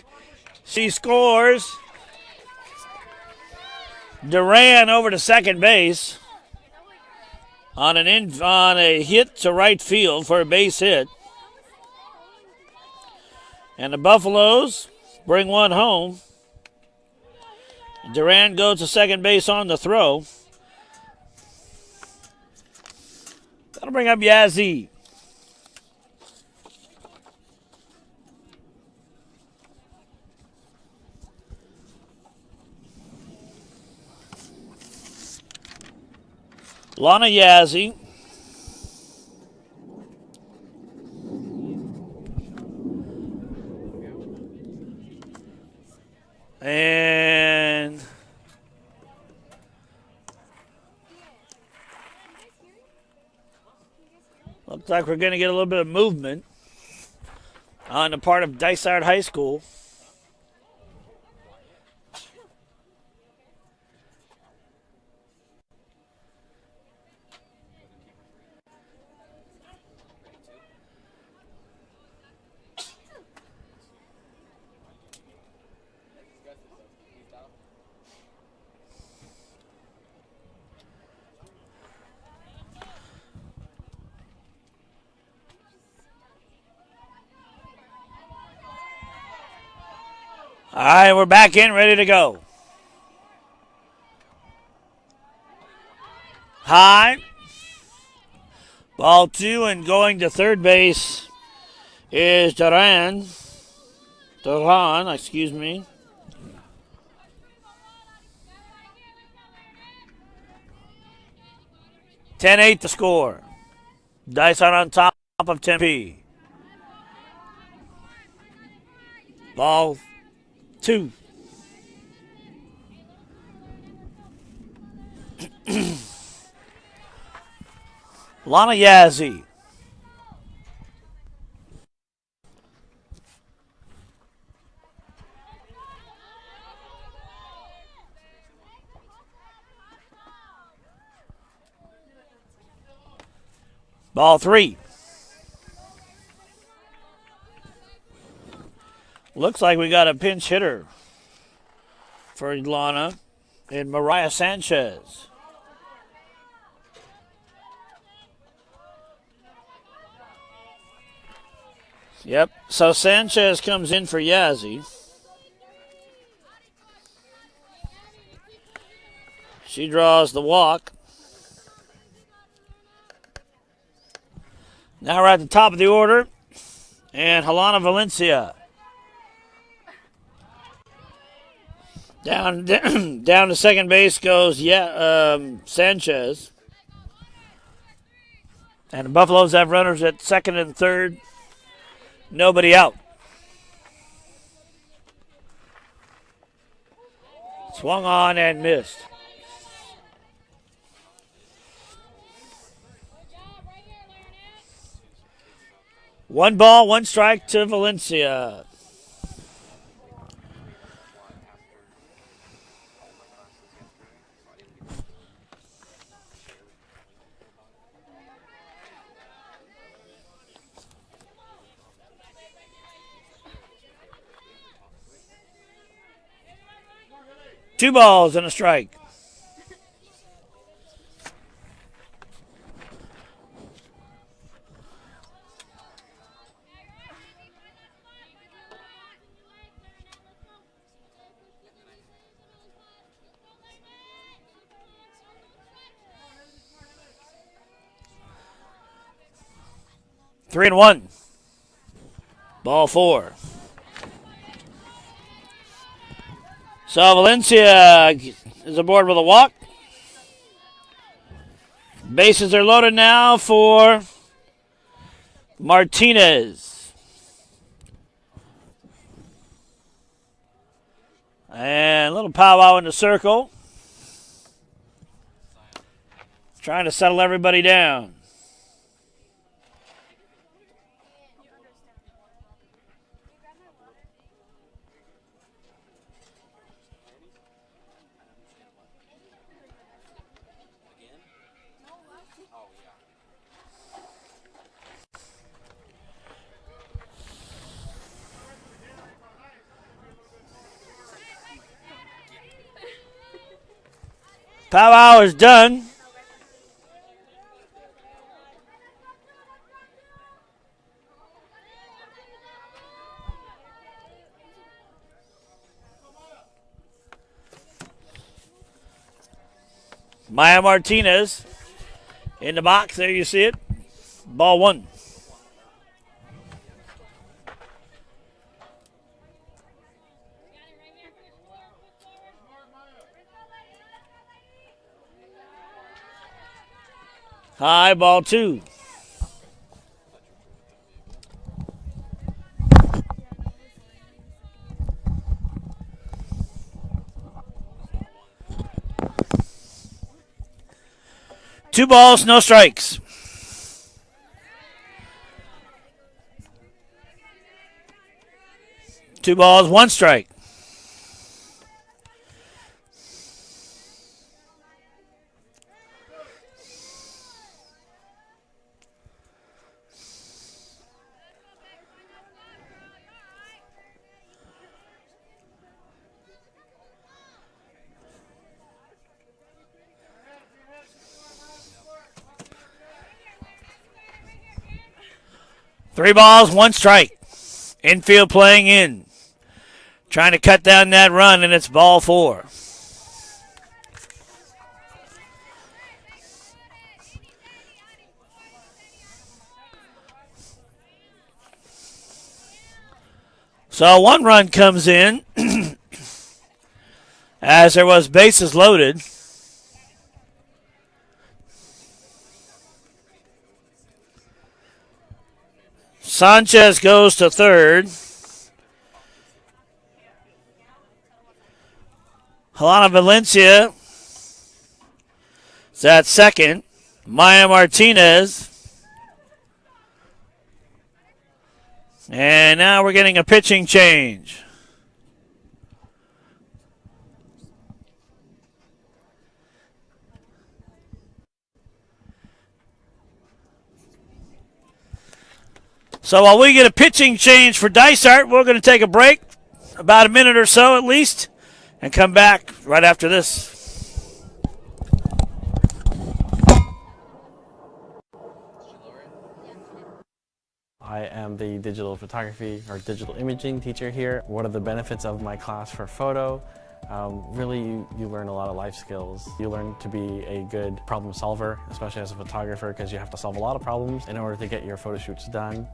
She scores. Duran over to second base on a hit to right field for a base hit. And the Buffaloes bring one home. Duran goes to second base on the throw. That'll bring up Yazzie. Lana Yazzie. And looks like we're going to get a little bit of movement on the part of Dysart High School. All right, we're back in, ready to go. High. Ball 2, and going to third base is Duran, excuse me. 10-8 the score. Dysart on top of Tempe. Ball 2. Lana Yazzie. Ball 3. Looks like we got a pinch hitter for Lana and Mariah Sanchez. Yep, so Sanchez comes in for Yazzie. She draws the walk. Now we're at the top of the order. And Helena Valencia. Down to second base goes Sanchez. And the Buffaloes have runners at second and third. Nobody out. Swung on and missed. One ball, one strike to Valencia. Two balls and a strike. Three and one. Ball 4. So Valencia is aboard with a walk. Bases are loaded now for Martinez. And a little powwow in the circle. Trying to settle everybody down. Powwow is done. Maya Martinez in the box. There you see it. Ball 1. High, ball 2. Two balls, no strikes. Two balls, one strike. Three balls, one strike. Infield playing in. trying to cut down that run, and it's ball 4. So one run comes in as there was bases loaded. Sanchez goes to third. Helena Valencia is at second. Maya Martinez. And now we're getting a pitching change. So while we get a pitching change for Dysart, we're going to take a break, about a minute or so at least, and come back right after this. I am the digital photography or digital imaging teacher here. What are the benefits of my class for photo? Really, you learn a lot of life skills. You learn to be a good problem solver, especially as a photographer, because you have to solve a lot of problems in order to get your photo shoots done.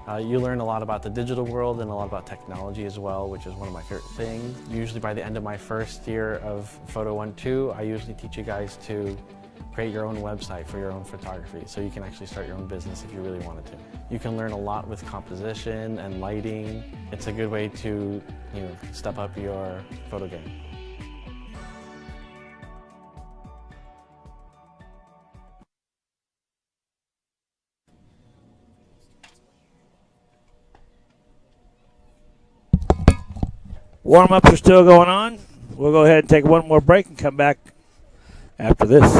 You learn a lot about the digital world and a lot about technology as well, which is one of my favorite things. Usually by the end of my first year of Photo 1-2, I usually teach you guys to create your own website for your own photography, so you can actually start your own business if you really wanted to. You can learn a lot with composition and lighting. It's a good way to, step up your photo game. Warm-ups are still going on. We'll go ahead and take one more break and come back after this.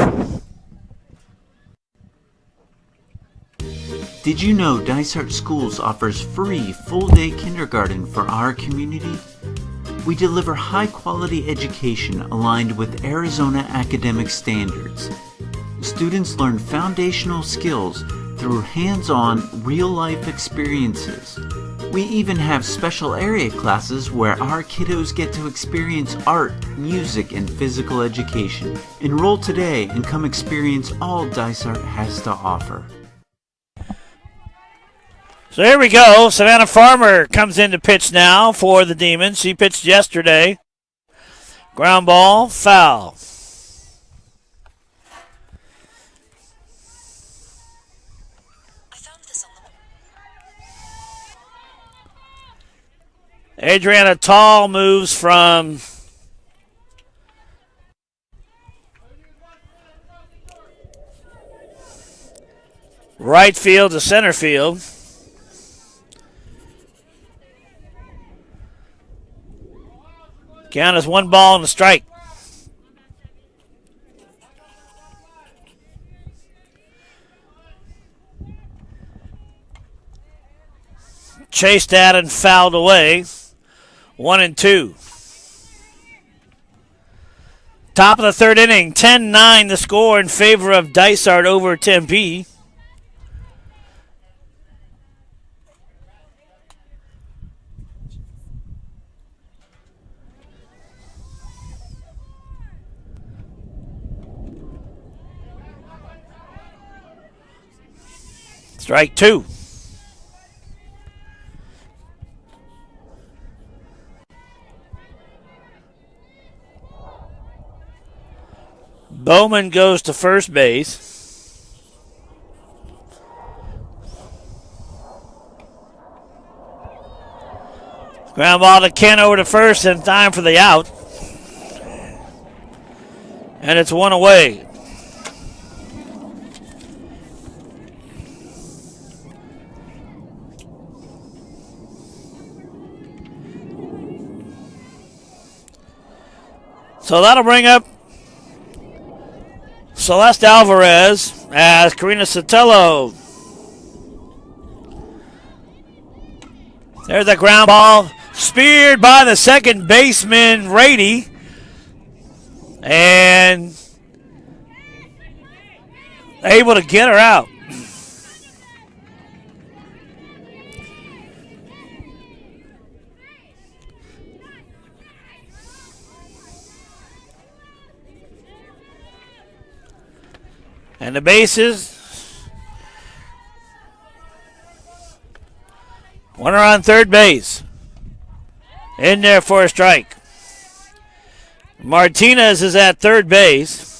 Did you know Dysart Schools offers free full-day kindergarten for our community? We deliver high-quality education aligned with Arizona academic standards. Students learn foundational skills through hands-on, real-life experiences. We even have special area classes where our kiddos get to experience art, music, and physical education. Enroll today and come experience all Dysart has to offer. So here we go. Savannah Farmer comes in to pitch now for the Demons. She pitched yesterday. Ground ball, foul. Adriana Tall moves from right field to center field. Count is 1 ball and a strike. Chased at and fouled away. 1-2. Top of the third inning. 10-9 the score in favor of Dysart over Tempe. Strike 2. Bowman goes to first base. Ground ball to Ken over to first in time for the out. And it's 1 away. So that'll bring up Celeste Alvarez as Karina Sotelo. There's a ground ball speared by the second baseman, Rady. And able to get her out. And the bases. Runner on third base. In there for a strike. Martinez is at third base.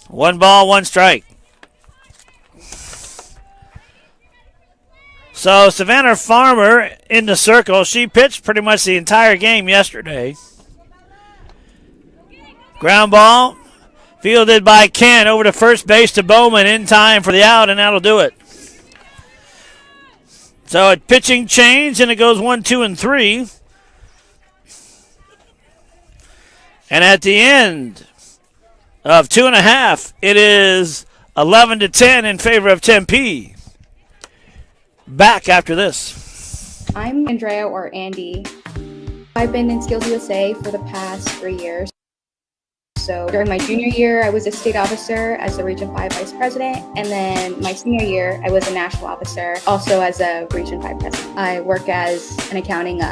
One ball, one strike. So Savannah Farmer in the circle. She pitched pretty much the entire game yesterday. Ground ball fielded by Kent over to first base to Bowman in time for the out, and that'll do it. So a pitching change, and it goes 1, 2, and 3. And at the end of 2.5, it is 11-10 in favor of Tempe. Back after this. I'm Andrea, or Andy. I've been in Skills USA for the past 3 years. So during my junior year, I was a state officer as the Region 5 Vice President. And then my senior year, I was a national officer, also as a Region 5 President. I work as an accounting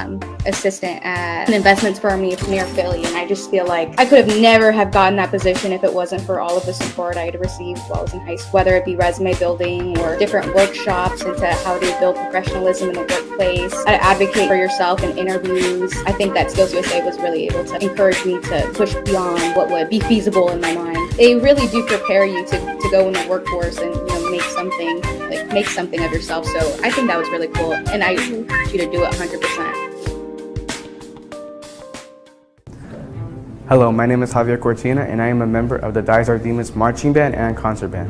assistant at an investments firm near Philly. And I just feel like I could have never have gotten that position if it wasn't for all of the support I had received while I was in high school, whether it be resume building or different workshops into how to build professionalism in the workplace, how to advocate for yourself in interviews. I think that Skills USA was really able to encourage me to push beyond what would be feasible in my mind. They really do prepare you to go in the workforce and make something of yourself. So I think that was really cool, and I encourage you to do it 100%. Hello, my name is Javier Cortina, and I am a member of the Dysart Demons Marching Band and Concert Band.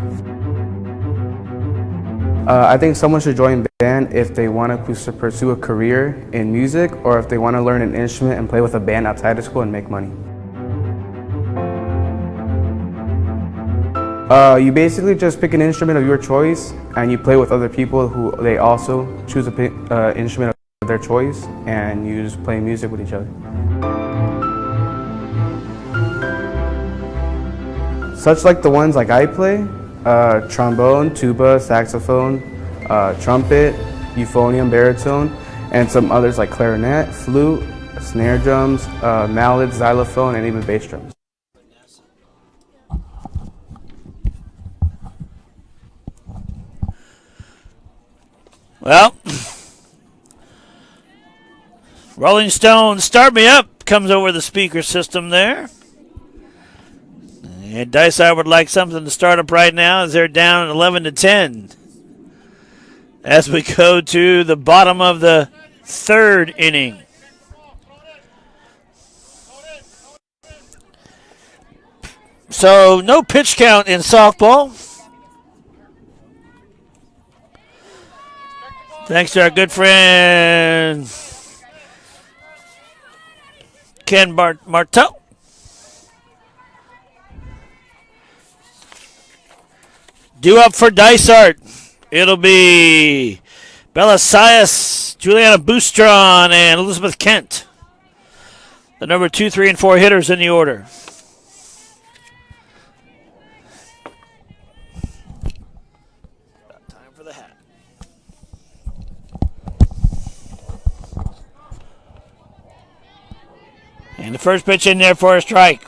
I think someone should join band if they want to pursue a career in music, or if they want to learn an instrument and play with a band outside of school and make money. You basically just pick an instrument of your choice, and you play with other people who they also choose an instrument of their choice, and you just play music with each other. Such like the ones like I play, trombone, tuba, saxophone, trumpet, euphonium, baritone, and some others like clarinet, flute, snare drums, mallet, xylophone, and even bass drums. Well, Rolling Stone, Start Me Up comes over the speaker system there. And Dysart would like something to start up right now as they're down 11-10. As we go to the bottom of the third inning. So no pitch count in softball. Thanks to our good friend Ken Marteau. Due up for Dysart. It'll be Bella Sias, Juliana Boustron, and Elizabeth Kent. The number 2, 3, and 4 hitters in the order. And the first pitch in there for a strike.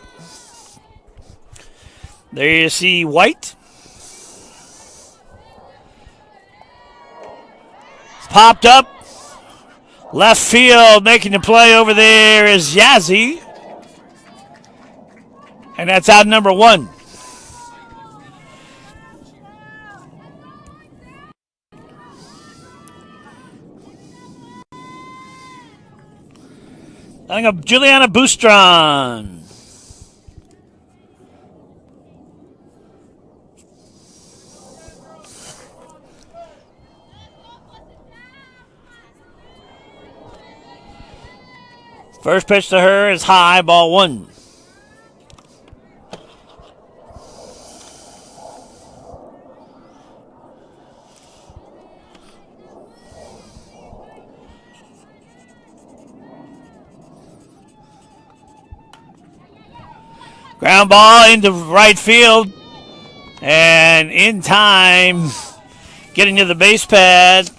There you see White. Popped up. Left field making the play over there is Yazzie. And that's out number 1. I think Juliana Boustron. First pitch to her is high, ball 1. Ground ball into right field. And in time, getting to the base pad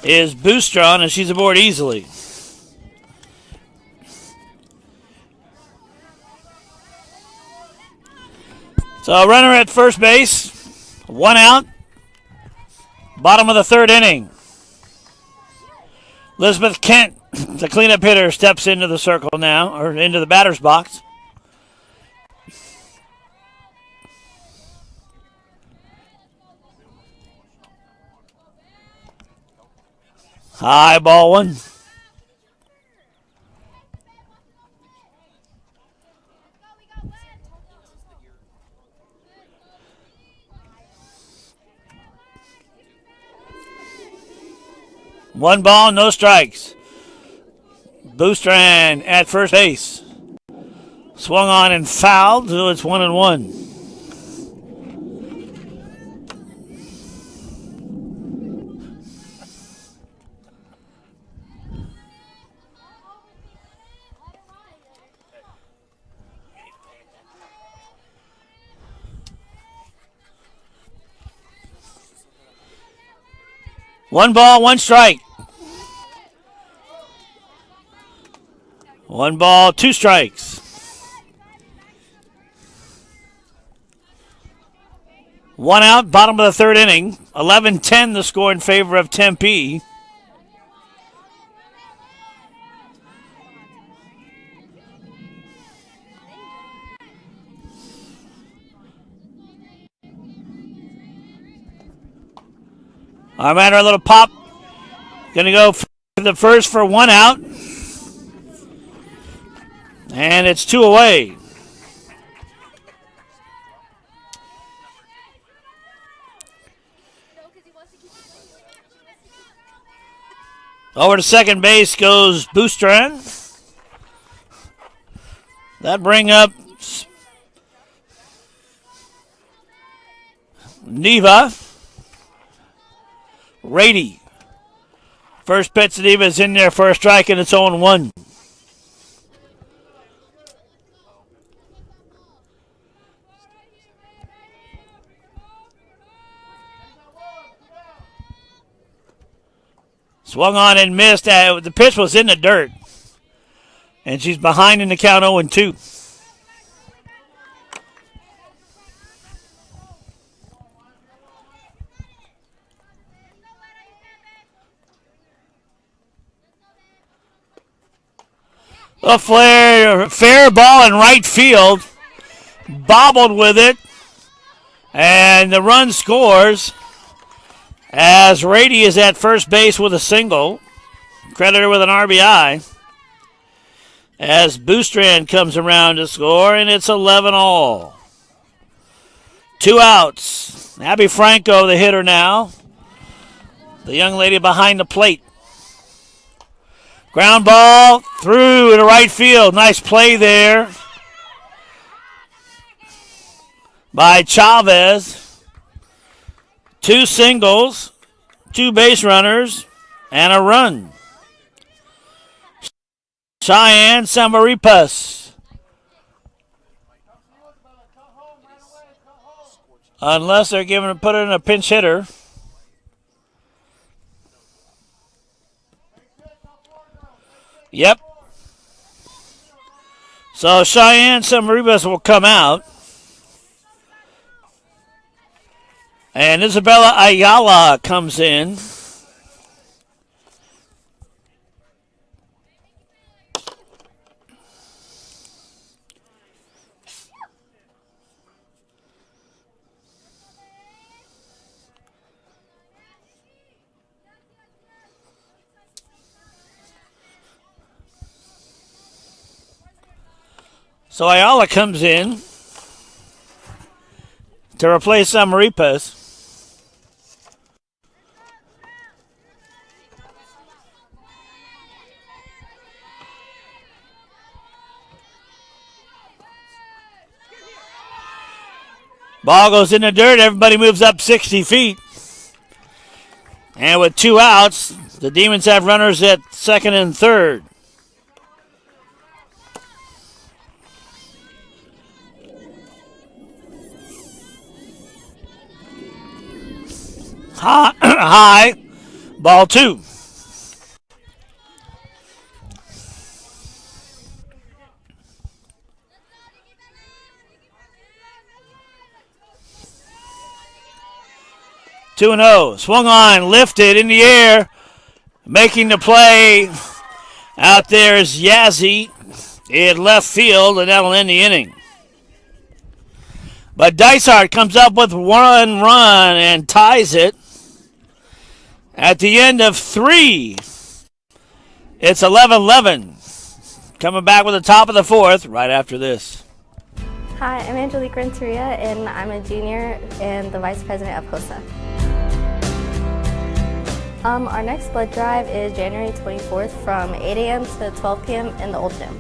is Boostron, and she's aboard easily. So a runner at first base, 1 out, bottom of the 3rd inning. Elizabeth Kent, the cleanup hitter, steps into the circle now, or into the batter's box. High ball one. One ball, no strikes. Boostran at first base. Swung on and fouled, so it's 1-1. One ball, one strike. 1 ball, 2 strikes. 1 out, bottom of the 3rd inning. 11-10 the score in favor of Tempe. Our man, a little pop. Going to go for the first for 1 out. And it's 2 away. Over to second base goes Boostran. That bring up Neva. Rady. First pitch to Neva is in there for a strike, and it's 0-1. Swung on and missed. The pitch was in the dirt. And she's behind in the count 0-2. A fair ball in right field. Bobbled with it. And the run scores as Rady is at first base with a single. Creditor with an RBI. As Boostran comes around to score, and it's 11-all. 2 outs. Abby Franco, the hitter now. The young lady behind the plate. Ground ball through to right field. Nice play there by Chavez. 2 singles, 2 base runners, and a run. Cheyenne Samaripas. Unless they're put it in a pinch hitter. Yep. So Cheyenne Samaripas will come out. And Isabella Ayala comes in. So Ayala comes in to replace Samaripas. Ball goes in the dirt. Everybody moves up 60 feet. And with 2 outs, the Demons have runners at second and third. High. Ball 2. 2-0. Swung on, lifted in the air. Making the play out there is Yazzie in left field, and that'll end the inning. But Dysart comes up with 1 run and ties it. At the end of 3, it's 11-11. Coming back with the top of the 4th right after this. Hi, I'm Angelique Renteria, and I'm a junior and the vice president of HOSA. Our next blood drive is January 24th from 8 a.m. to 12 p.m. in the old gym.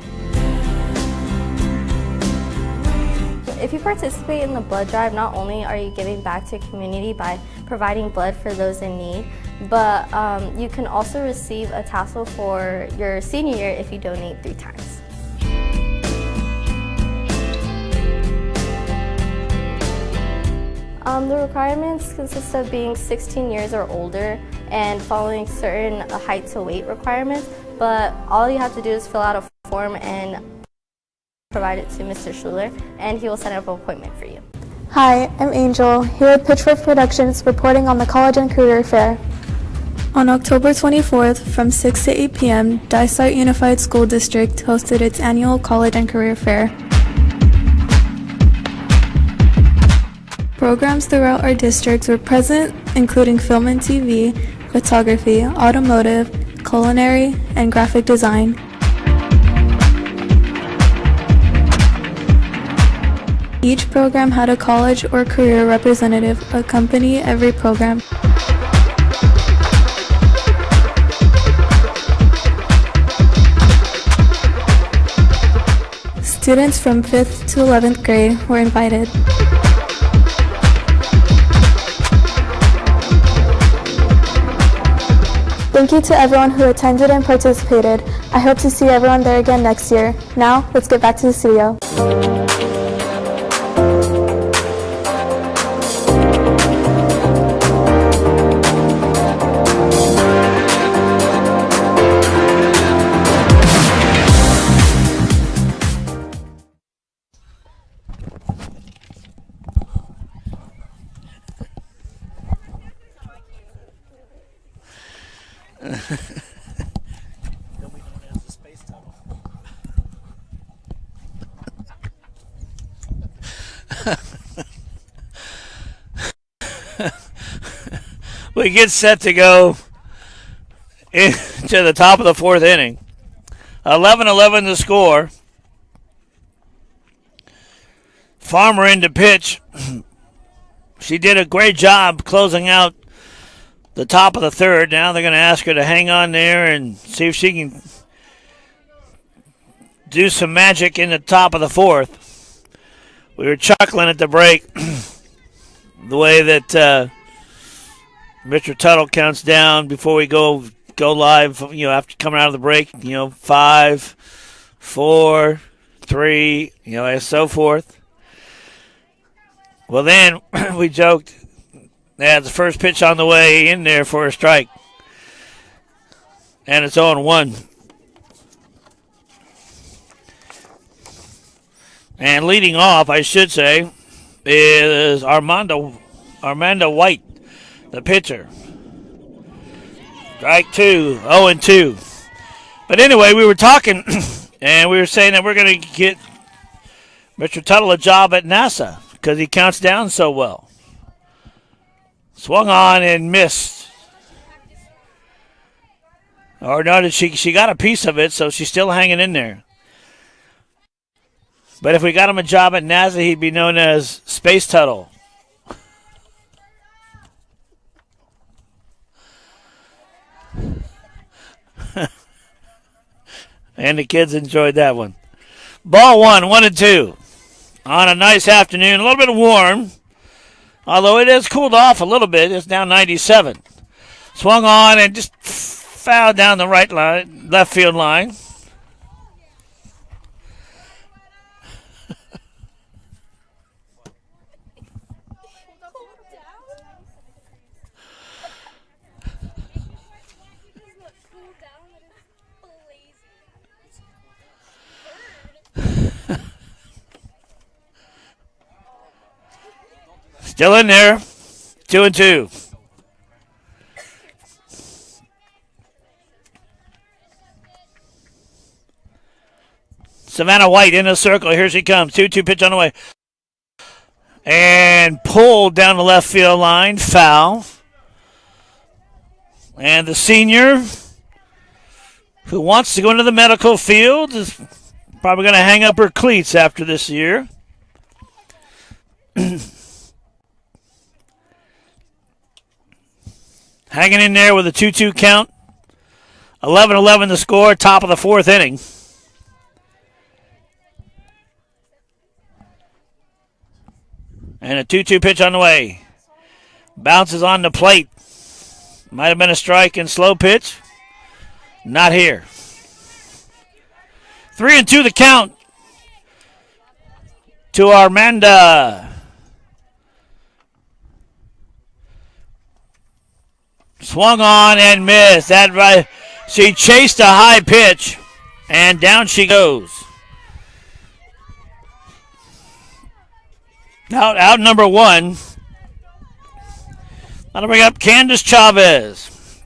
If you participate in the blood drive, not only are you giving back to the community by providing blood for those in need, but you can also receive a tassel for your senior year if you donate 3 times. The requirements consist of being 16 years or older and following certain height to weight requirements, but all you have to do is fill out a form and provide it to Mr. Schuler, and he will set up an appointment for you. Hi, I'm Angel, here with Pitchfork Productions, reporting on the College and Career Fair. On October 24th, from 6 to 8 p.m., Dysart Unified School District hosted its annual College and Career Fair. Programs throughout our districts were present, including film and TV, photography, automotive, culinary, and graphic design. Each program had a college or career representative accompany every program. Students from 5th to 11th grade were invited. Thank you to everyone who attended and participated. I hope to see everyone there again next year. Now, let's get back to the studio. We get set to go into the top of the 4th inning. 11-11 the score. Farmer in to pitch. She did a great job closing out the top of the 3rd. Now they're going to ask her to hang on there and see if she can do some magic in the top of the 4th. We were chuckling at the break the way that Mr. Tuttle counts down before we go live, after coming out of the break, 5, 4, 3, and so forth. Well, then we joked that the first pitch on the way in there for a strike. And it's 0-1. And leading off, I should say, is Armando White, the pitcher. Strike 2, 0-2. But anyway, we were talking, and we were saying that we're going to get Mr. Tuttle a job at NASA because he counts down so well. Swung on and missed. Or no, she got a piece of it, so she's still hanging in there. But if we got him a job at NASA, he'd be known as Space Tuttle. And the kids enjoyed that one. Ball 1-2. On a nice afternoon, a little bit warm. Although it has cooled off a little bit. It's now 97. Swung on and just fouled down the left field line. Still in there. 2-2. Savannah White in the circle. Here she comes. 2-2 pitch on the way. And pulled down the left field line. Foul. And the senior, who wants to go into the medical field, is probably going to hang up her cleats after this year. Hanging in there with a 2-2 count. 11-11 the score, top of the fourth inning. And a 2-2 pitch on the way. Bounces on the plate. Might have been a strike and slow pitch. Not here. 3-2 the count to Armanda. Swung on and missed. That right. She chased a high pitch, and down she goes. Out number one. That'll bring up Candace Chavez.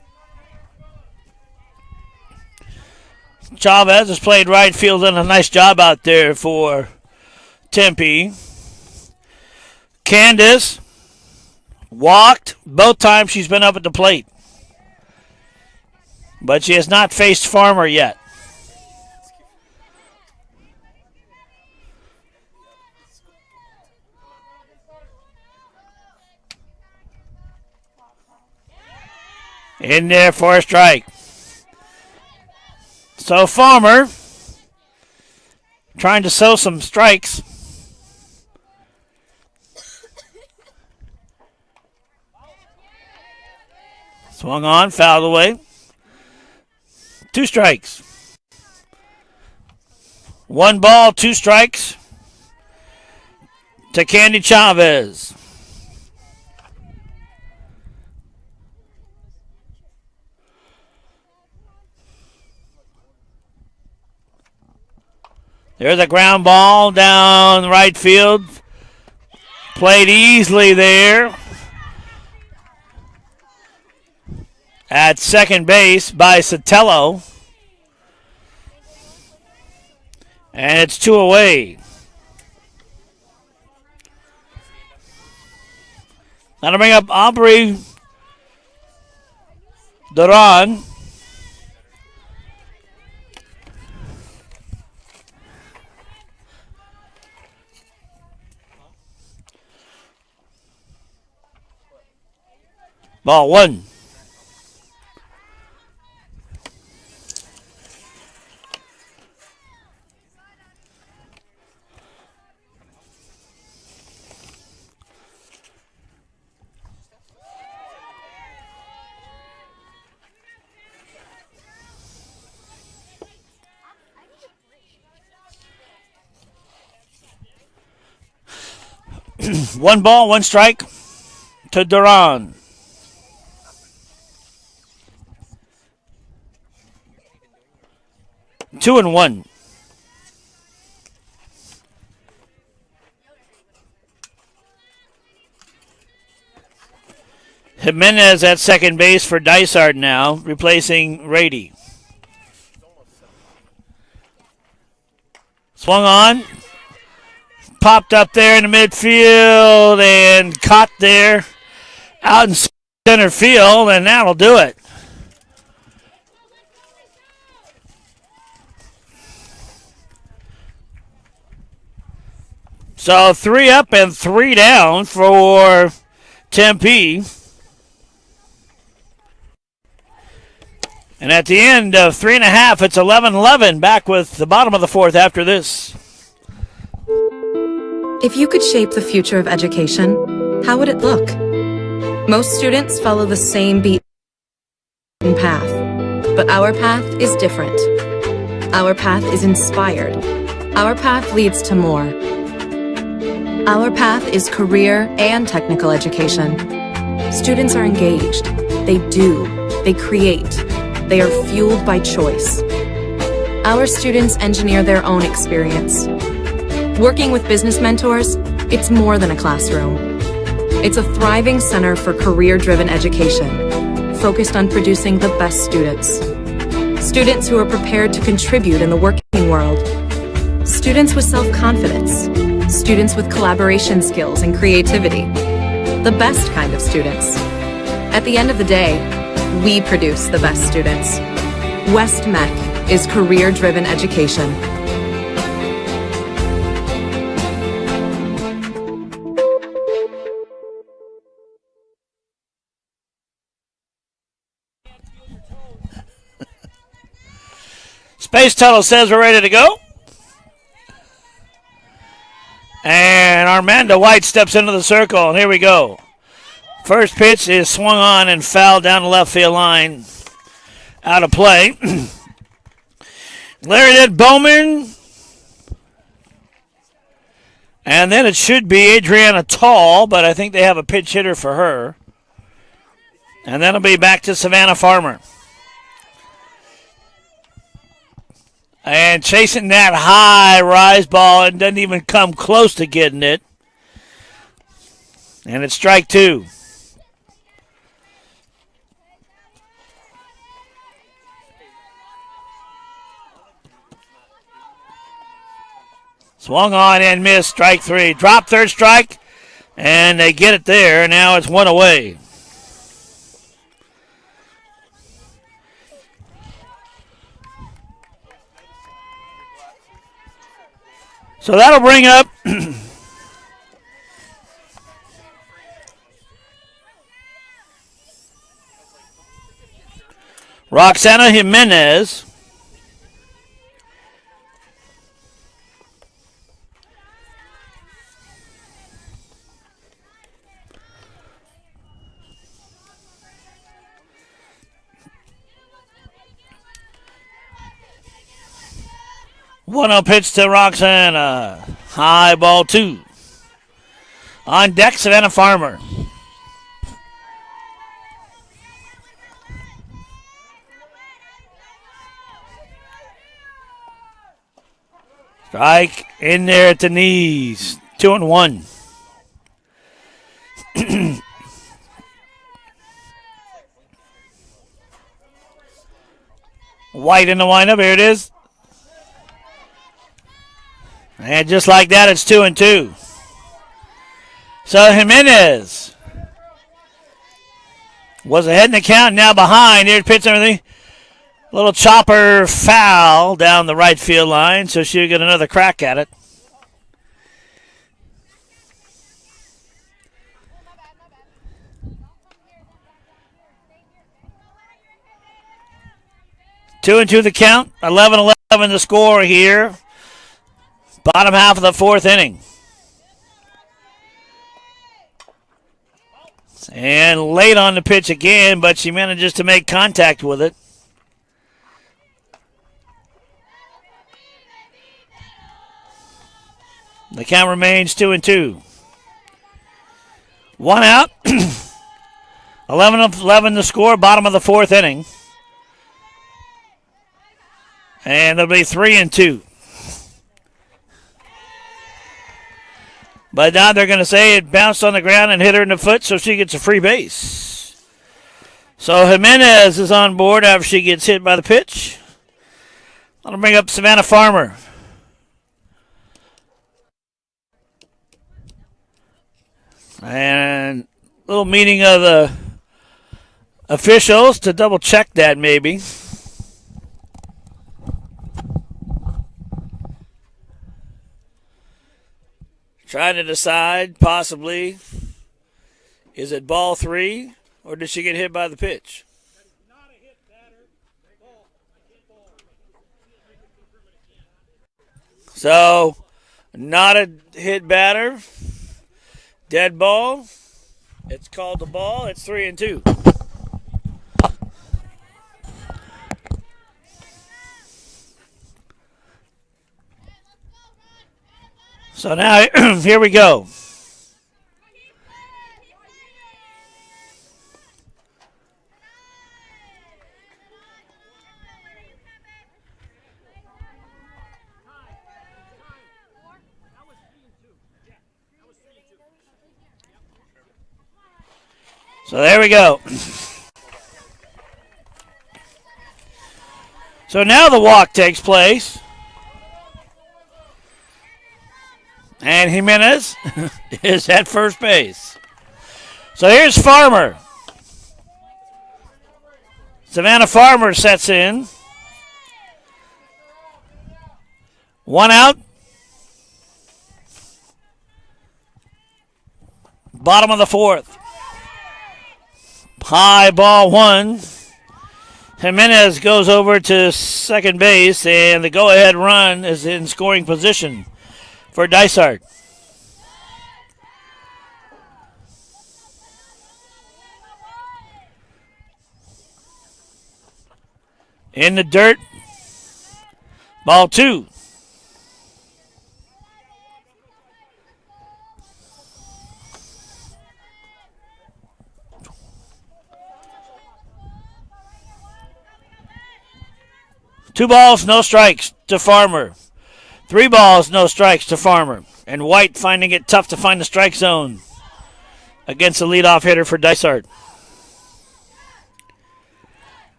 Chavez has played right field, done a nice job out there for Tempe. Candace walked both times she's been up at the plate, but she has not faced Farmer yet. In there for a strike. So Farmer trying to sow some strikes. Swung on, fouled away. 2 strikes. 1 ball, 2 strikes to Candy Chavez. There's a ground ball down the right field. Played easily there. At second base by Sotelo. And it's 2 away. That'll bring up Aubrey Duran. Ball 1. One ball, 1 strike to Duran. Two and 1. Jimenez at second base for Dysart now, replacing Rady. Swung on. Popped up there in the midfield and caught there out in center field, and that'll do it. So 3 up and 3 down for Tempe. And at the end of 3.5, it's 11-11. Back with the bottom of the 4th after this. If you could shape the future of education, how would it look? Most students follow the same beaten path, but our path is different. Our path is inspired. Our path leads to more. Our path is career and technical education. Students are engaged. They do. They create. They are fueled by choice. Our students engineer their own experience. Working with business mentors, it's more than a classroom. It's a thriving center for career-driven education, focused on producing the best students. Students who are prepared to contribute in the working world. students with self-confidence, students with collaboration skills and creativity, the best kind of students. At the end of the day, we produce the best students. West Mech is career-driven education. Space Tunnel says we're ready to go. And Armando White steps into the circle, and here we go. First pitch is swung on and fouled down the left field line. Out of play. Larry Bowman. And then it should be Adriana Tall, but I think they have a pitch hitter for her. And then it'll be back to Savannah Farmer. And chasing that high rise ball and doesn't even come close to getting it. And it's strike two. Swung on and missed, strike three. Drop third strike, and they get it there. Now it's one away. So that'll bring up Roxana Jimenez. One-0 pitch to Roxana. High ball two. On deck, Savannah Farmer. Strike in there at the knees. 2-1. White in the windup. Here it is. And just like that, it's 2-2. So Jimenez was ahead in the count, now behind. Here's pitch and everything. Little chopper foul down the right field line, so she'll get another crack at it. Two and two the count. 11-11 the score here. Bottom half of the fourth inning. And late on the pitch again, but she manages to make contact with it. The count remains 2-2. One out. 11-11 the score, bottom of the fourth inning. And it'll be 3-2. But now they're going to say it bounced on the ground and hit her in the foot, so she gets a free base. So Jimenez is on board after she gets hit by the pitch. That'll bring up Savannah Farmer. And a little meeting of the officials to double check that maybe. Trying to decide, possibly, is it ball three, or did she get hit by the pitch? So, not a hit batter, dead ball. It's called a ball. It's 3-2. So now, here we go. So there we go. So now the walk takes place. And Jimenez is at first base. So here's Farmer. Savannah Farmer sets in. 1 out. Bottom of the 4th. High ball 1. Jimenez goes over to second base, and the go-ahead run is in scoring position for Dysart. In the dirt. Ball 2. Two balls, no strikes to Farmer. 3 balls, no strikes to Farmer. And White finding it tough to find the strike zone against the leadoff hitter for Dysart.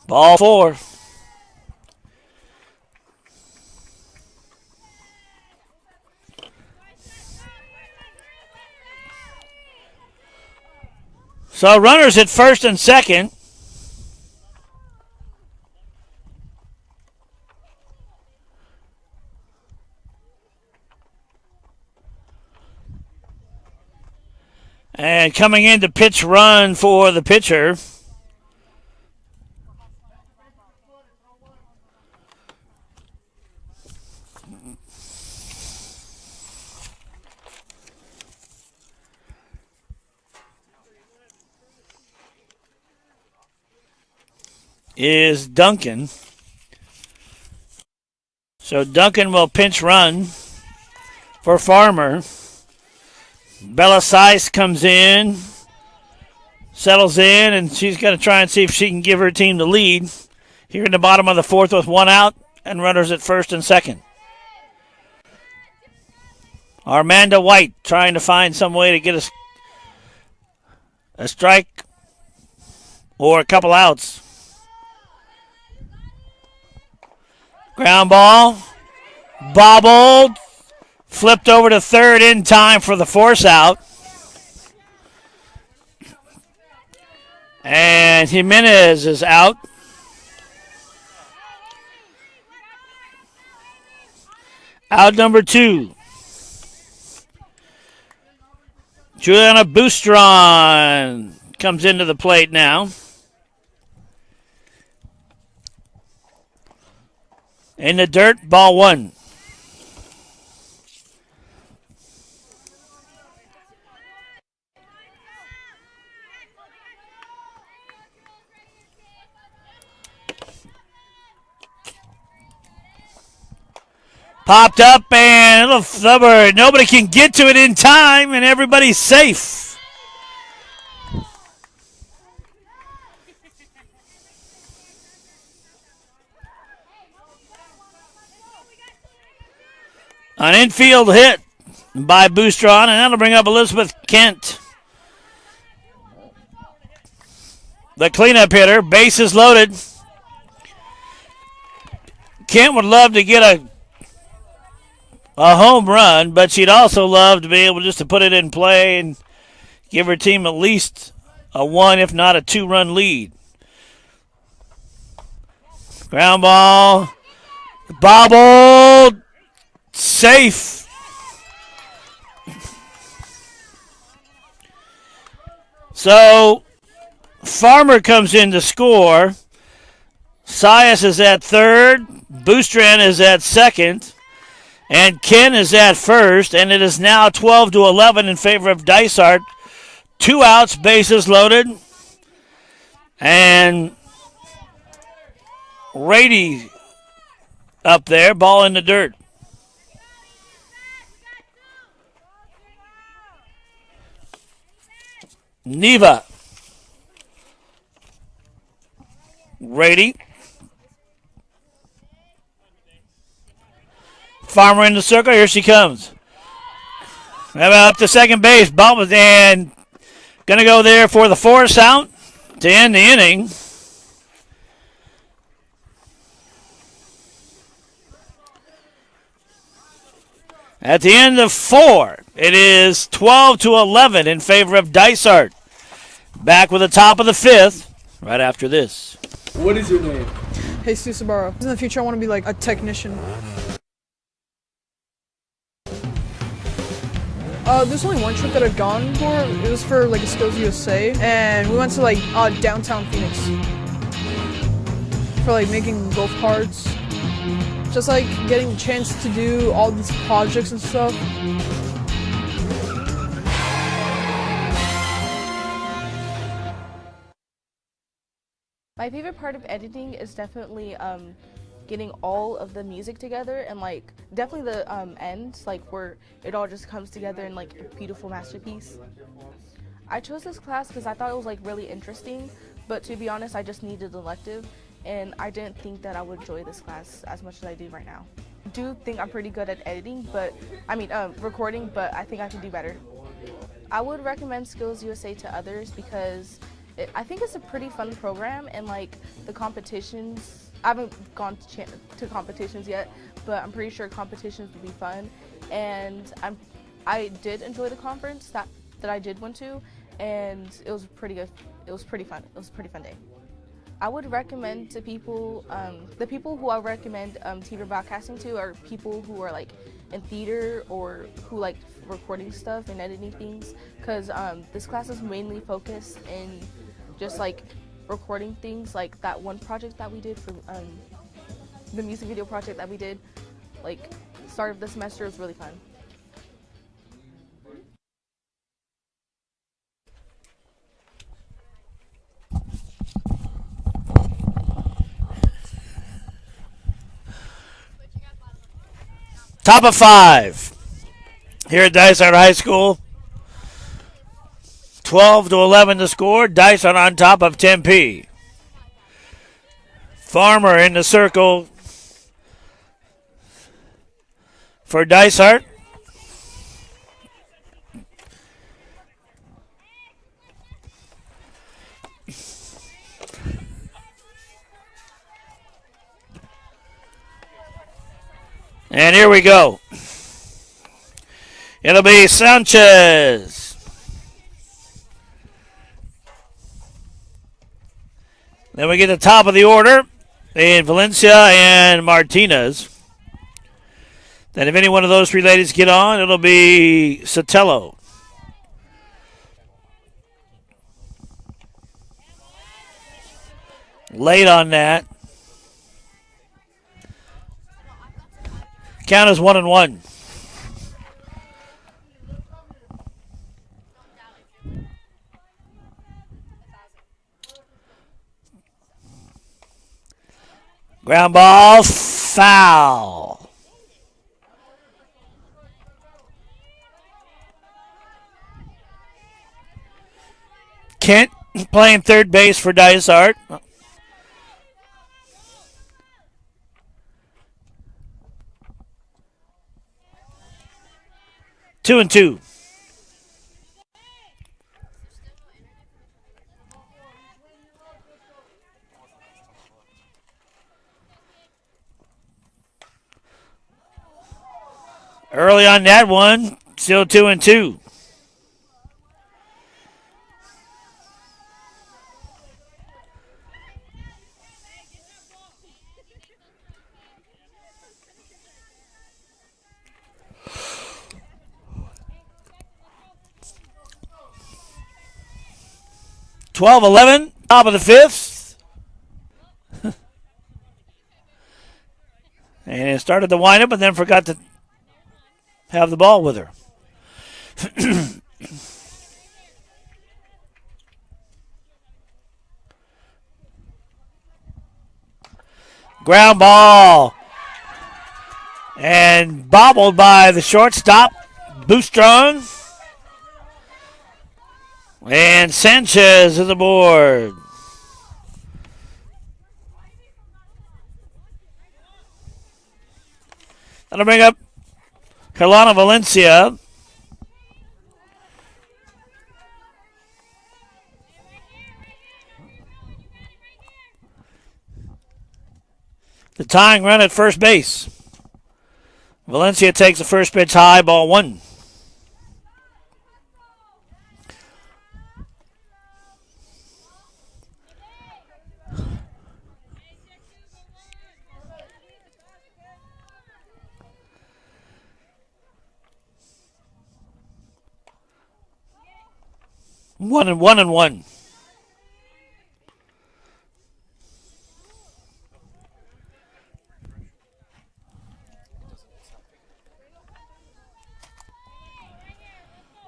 Ball 4. So runners at first and second. And coming in to pitch run for the pitcher is Duncan. So Duncan will pinch run for Farmer. Bella Sice comes in, settles in, and she's going to try and see if she can give her team the lead here in the bottom of the 4th with 1 out and runners at first and second. Armanda White trying to find some way to get a strike or a couple outs. Ground ball, bobbled, flipped over to third in time for the force out. And Jimenez is out. Out number 2. Juliana Boustron comes into the plate now. In the dirt, ball 1. Popped up and a little flubber. Nobody can get to it in time, and everybody's safe. An infield hit by Boustron, and that'll bring up Elizabeth Kent. The cleanup hitter, bases loaded. Kent would love to get a home run, but she'd also love to be able just to put it in play and give her team at least a 1, if not a 2-run lead. Ground ball, bobbled, safe. So Farmer comes in to score. Sias is at third. Boustran is at second. And Ken is at first. And it is now 12-11 in favor of Dysart. 2 outs, bases loaded. And Rady up there, ball in the dirt. Neva. Rady. Farmer in the circle. Here she comes. Up to second base. Bump and going to go there for the force out to end the inning. At the end of 4, it is 12-11 in favor of Dysart. Back with the top of the 5th right after this. What is your name? Jesus Ibarra. In the future, I want to be like a technician. There's only one trip that I've gone for. It was for like a Skills USA, and we went to like downtown Phoenix for like making golf carts. Just like getting a chance to do all these projects and stuff. My favorite part of editing is definitely getting all of the music together, and like definitely the end, like where it all just comes together in like a beautiful masterpiece. I chose this class because I thought it was like really interesting, but to be honest, I just needed an elective, and I didn't think that I would enjoy this class as much as I do right now. I do think I'm pretty good at editing, but recording, but I think I can do better. I would recommend Skills USA to others because I think it's a pretty fun program, and like the competitions, I haven't gone to competitions yet, but I'm pretty sure competitions would be fun. And I did enjoy the conference that I did went to, and it was pretty good. It was pretty fun. It was a pretty fun day. I would recommend to people, the people who I recommend TV broadcasting to are people who are like in theater or who like recording stuff and editing things, because this class is mainly focused in just like recording things, like that one project that we did for the music video project that we did, like start of the semester was really fun. Top of 5 here at Dysart High School. 12-11 to score. Dysart on top of Tempe. Farmer in the circle for Dysart. And here we go. It'll be Sanchez. Then we get the top of the order in Valencia and Martinez. Then if any one of those three ladies get on, it'll be Sotelo. Late on that. Count is 1-1. Ground ball, foul. Kent playing third base for Dysart. Two and two. Early on that one, still 2 and 2. Twelve, 11, top of the 5th. And it started to wind up and then forgot to have the ball with her. Ground ball. And bobbled by the shortstop, Boostrong. And Sanchez is aboard. That'll bring up Carolina Valencia. The tying run at first base. Valencia takes the first pitch high, ball one. One and one.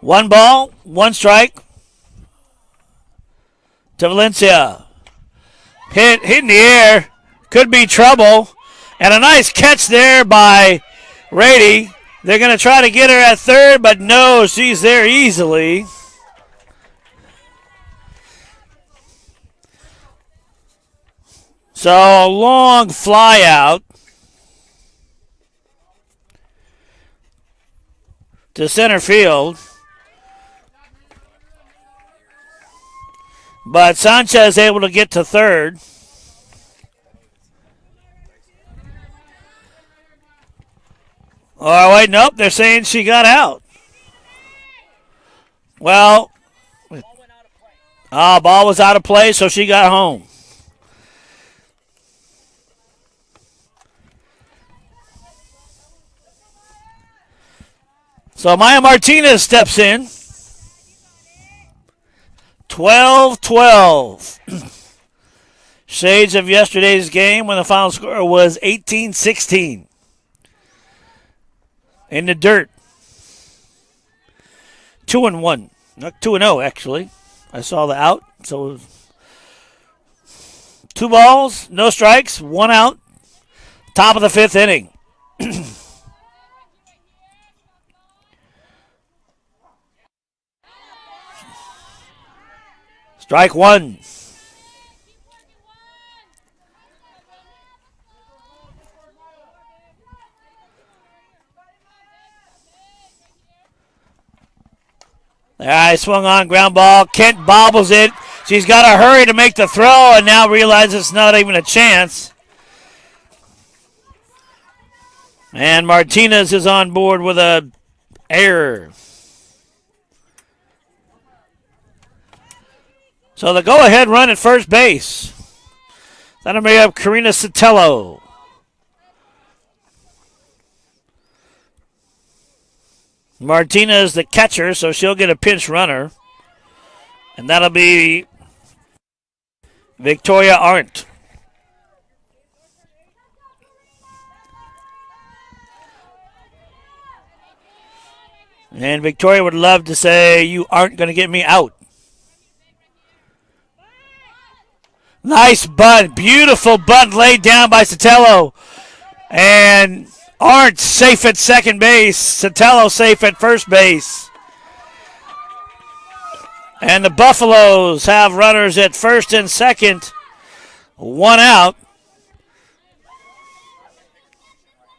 One ball, one strike to Valencia. Hit in the air. Could be trouble. And a nice catch there by Rady. They're going to try to get her at third, but no, she's there easily. So a long fly out to center field. But Sanchez able to get to third. Oh, wait, nope, they're saying she got out. Well, ball was out of play, so she got home. So Maya Martinez steps in. 12-12. Shades of yesterday's game when the final score was 18-16. In the dirt. 2-1. Not 2-0, actually. I saw the out. So 2 balls, no strikes, 1 out. Top of the 5th inning. Strike 1. I swung on, ground ball. Kent bobbles it. She's got to hurry to make the throw and now realizes it's not even a chance. And Martinez is on board with a error. So the go-ahead run at first base. That'll bring up Karina Sotelo. Martinez the catcher, so she'll get a pinch runner. And that'll be Victoria Arndt. And Victoria would love to say, you aren't going to get me out. Nice bunt. Beautiful bunt laid down by Sotelo. And Arndt safe at second base. Sotelo safe at first base. And the Buffaloes have runners at first and second. 1 out.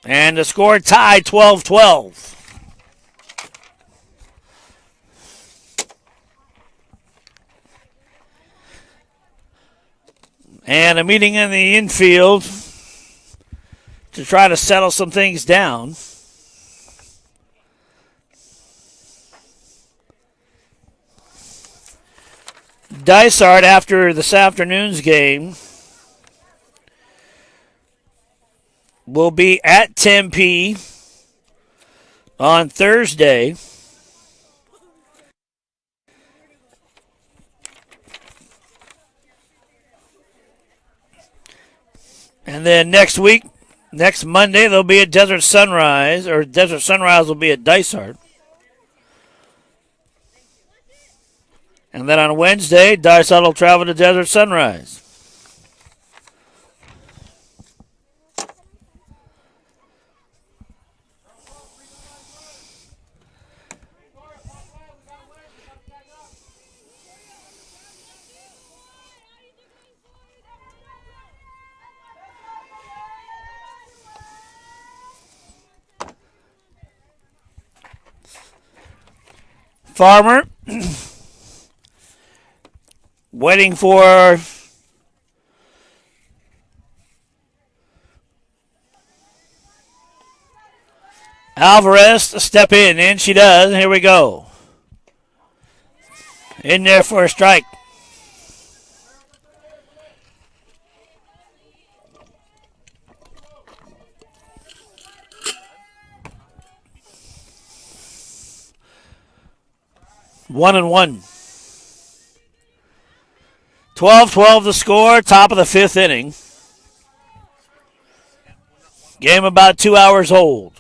And the score tied 12-12. And a meeting in the infield to try to settle some things down. Dysart, after this afternoon's game, will be at Tempe on Thursday. And then next week, next Monday, they'll be at Desert Sunrise, or Desert Sunrise will be at Dysart. And then on Wednesday, Dysart will travel to Desert Sunrise. Farmer waiting for Alvarez to step in, and she does. Here we go. In there for a strike. One and one. 12-12 the score, top of the fifth inning. Game about 2 hours old.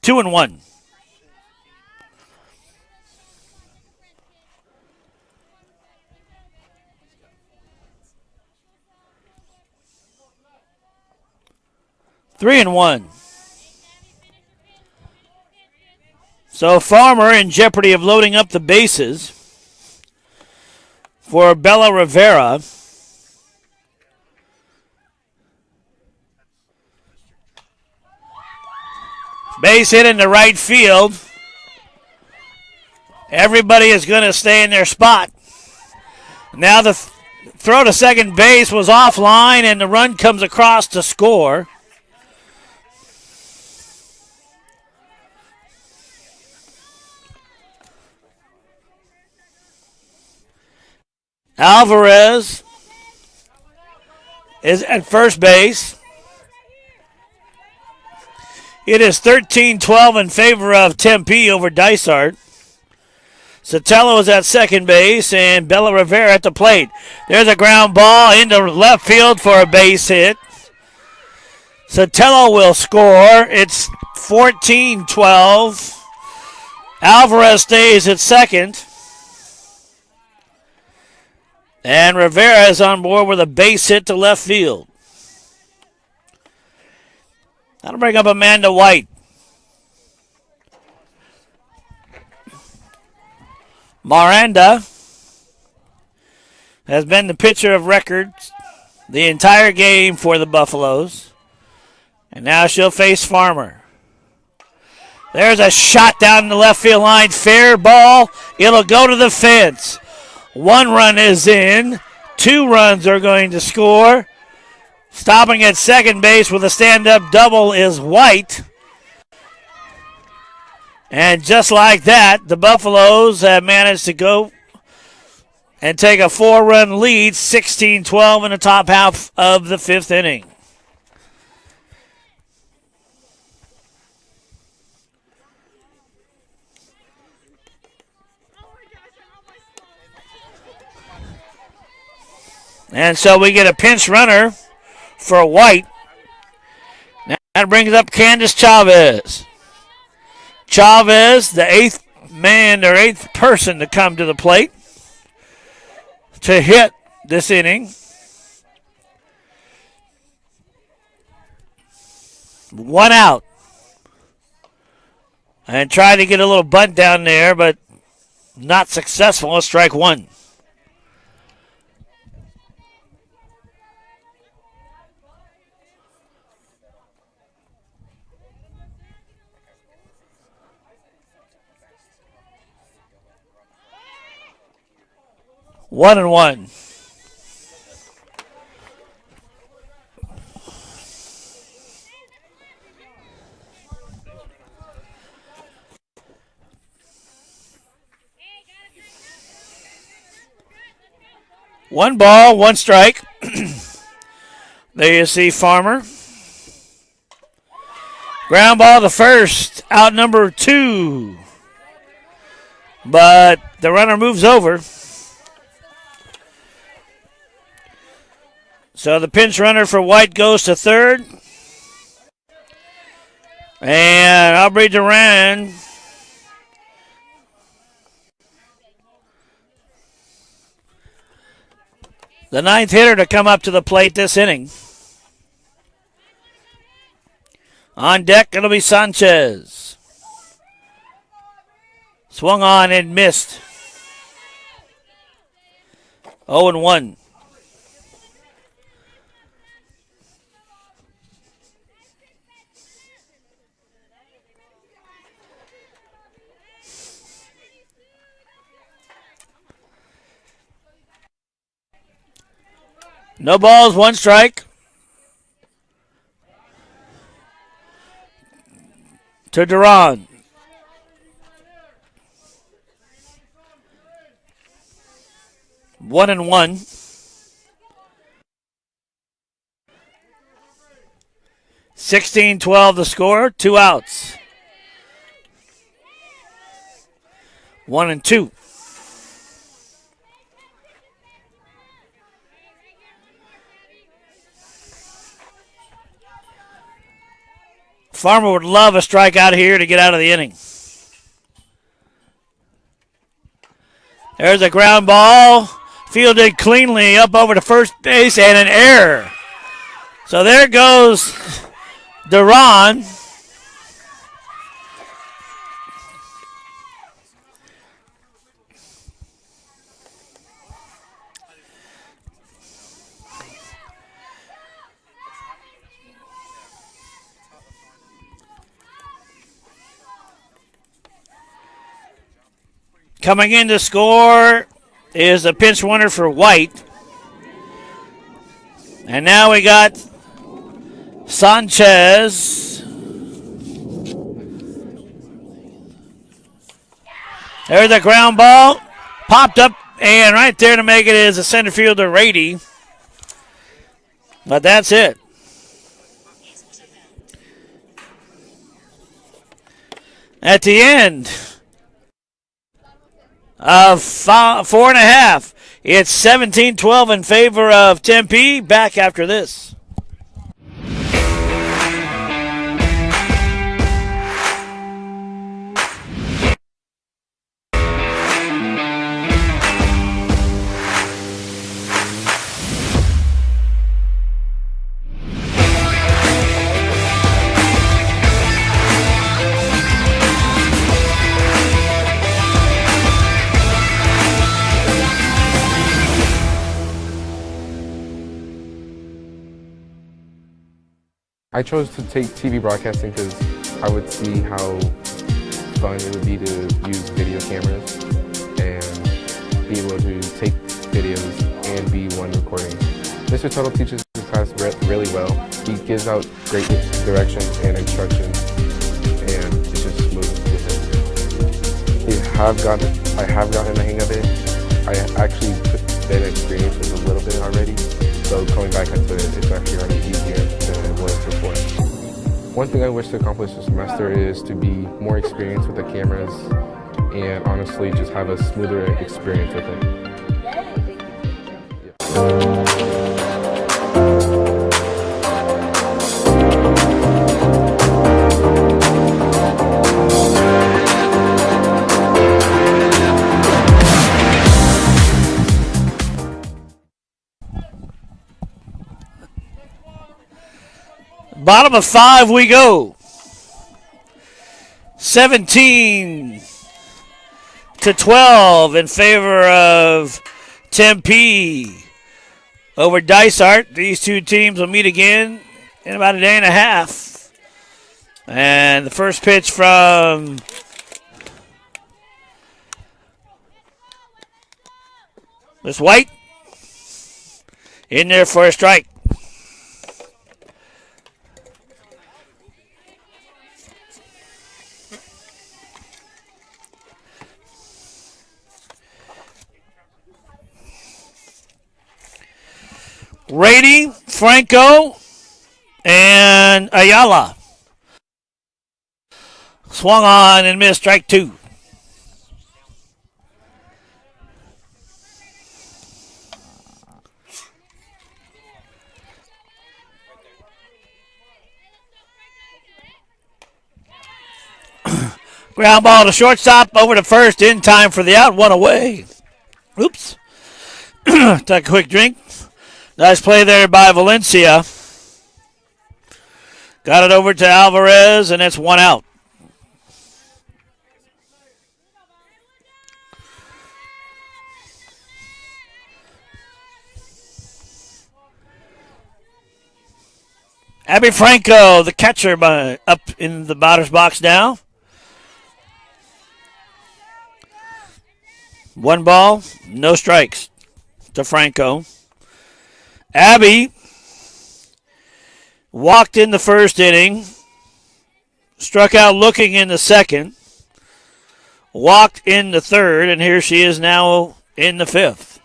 Two and one. Three and one. So Farmer in jeopardy of loading up the bases for Bella Rivera. Base hit into right field. Everybody is going to stay in their spot. Now the throw to second base was offline, and the run comes across to score. Alvarez is at first base. It is 13-12 in favor of Tempe over Dysart. Sotelo is at second base, and Bella Rivera at the plate. There's a ground ball into left field for a base hit. Sotelo will score. It's 14-12. Alvarez stays at second. And Rivera is on board with a base hit to left field. That'll bring up Amanda White. Miranda has been the pitcher of record the entire game for the Buffaloes. And now she'll face Farmer. There's a shot down the left field line. Fair ball. It'll go to the fence. One run is in. 2 runs are going to score. Stopping at second base with a stand-up double is White. And just like that, the Buffaloes have managed to go and take a 4-run lead, 16-12 in the top half of the fifth inning. And so we get a pinch runner for White. Now that brings up Candace Chavez. Chavez, the 8th man or 8th person to come to the plate to hit this inning. One out. And tried to get a little bunt down there, but not successful. Strike one. One and one. One ball, one strike. There you see Farmer. Ground ball to first, out number 2. But the runner moves over. So the pinch runner for White goes to third. And Aubrey Duran the 9th hitter to come up to the plate this inning. On deck, it'll be Sanchez. Swung on and missed. 0-1. No balls, 1 strike. To Duran. One and one. (16-12) the score. 2 outs. 1 and 2. Farmer would love a strikeout here to get out of the inning. There's a ground ball. Fielded cleanly up over to first base and an error. So there goes Duran. Coming in to score is a pinch runner for White. And now we got Sanchez. There's a ground ball. Popped up, and right there to make it is a center fielder, Rady. But that's it. At the end of 4.5, it's 17-12 in favor of Tempe. Back after this. I chose to take TV broadcasting because I would see how fun it would be to use video cameras and be able to take videos and be one recording. Mr. Tuttle teaches his class really well. He gives out great directions and instructions, and it's just smooth with it. I have gotten the hang of it. I actually been experienced this a little bit already, so coming back into it, it's actually already easier than it was before. One thing I wish to accomplish this semester is to be more experienced with the cameras and honestly just have a smoother experience with it. Bottom of 5 we go. 17-12 in favor of Tempe over Dysart. These two teams will meet again in about a day and a half. And the first pitch from Miss White in there for a strike. Rady, Franco, and Ayala. Swung on and missed, strike 2. Ground ball to shortstop, over to first, in time for the out, 1 away. Oops. Take a quick drink. Nice play there by Valencia. Got it over to Alvarez, and it's 1 out. Abby Franco, the catcher, up in the batter's box now. 1 ball, no strikes to Franco. Abby walked in the first inning, struck out looking in the second, walked in the third, and here she is now in the fifth.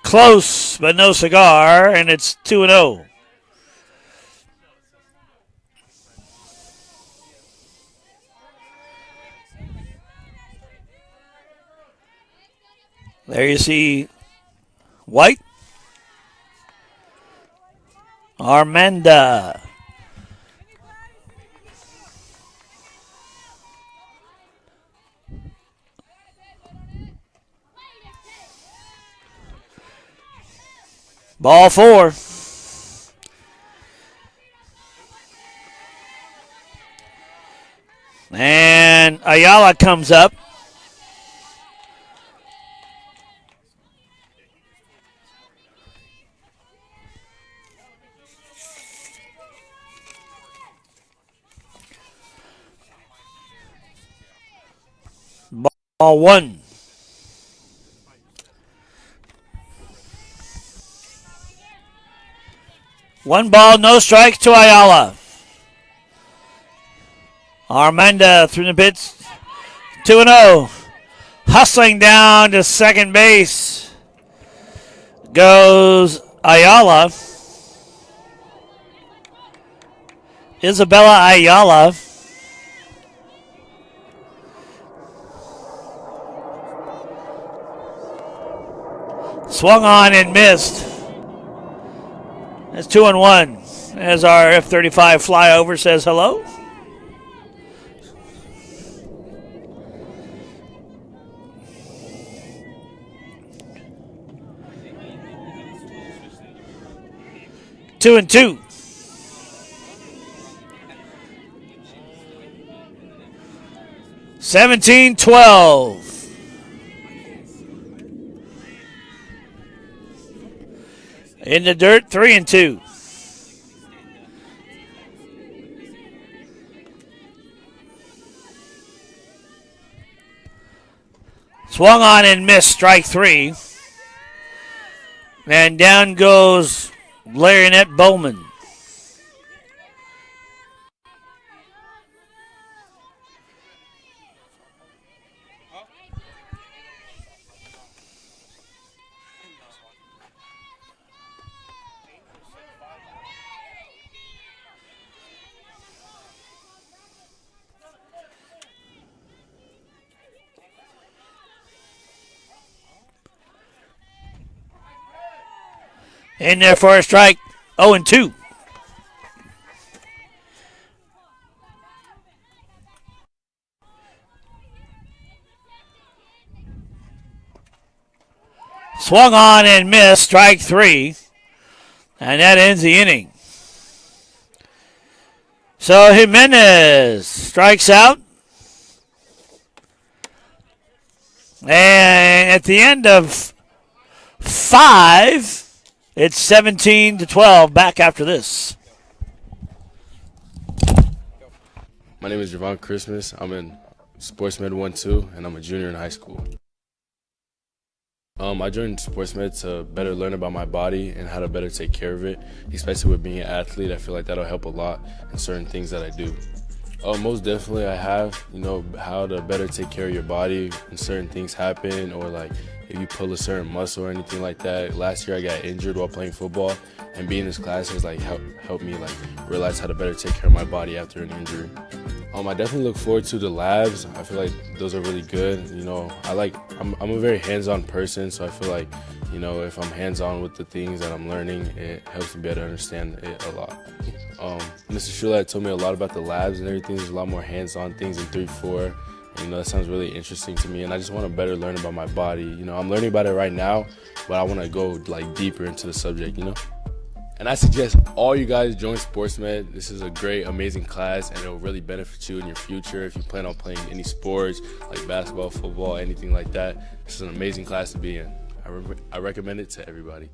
Close, but no cigar, and it's 2-0. There you see White. Armanda. Ball 4. And Ayala comes up. Ball 1. One ball, no strikes to Ayala. Armanda through the pits. 2-0. Hustling down to second base goes Ayala. Isabella Ayala. Swung on and missed. That's 2-1. As our F-35 flyover says hello. Two and 2. $17-12. In the dirt, 3 and 2. Swung on and missed, strike 3. And down goes Larionette Bowman. In there for a strike, 0-2. Swung on and missed, strike 3. And that ends the inning. So Jimenez strikes out. And at the end of 5, it's 17-12. Back after this. My name is Javon Christmas. I'm in Sports Med 1-2, and I'm a junior in high school. I joined Sports Med to better learn about my body and how to better take care of it, especially with being an athlete. I feel like that'll help a lot in certain things that I do. Most definitely I have, how to better take care of your body when certain things happen, or like if you pull a certain muscle or anything like that. Last year I got injured while playing football, and being in this class has helped me realize how to better take care of my body after an injury. I definitely look forward to the labs. I feel like those are really good. I'm a very hands-on person, so I feel like, if I'm hands-on with the things that I'm learning, it helps me better understand it a lot. Mr. Shula told me a lot about the labs and everything. There's a lot more hands-on things in 3-4. That sounds really interesting to me, and I just want to better learn about my body. I'm learning about it right now, but I want to go deeper into the subject, And I suggest all you guys join Sports Med. This is a great, amazing class, and it will really benefit you in your future if you plan on playing any sports, like basketball, football, anything like that. This is an amazing class to be in. I recommend it to everybody.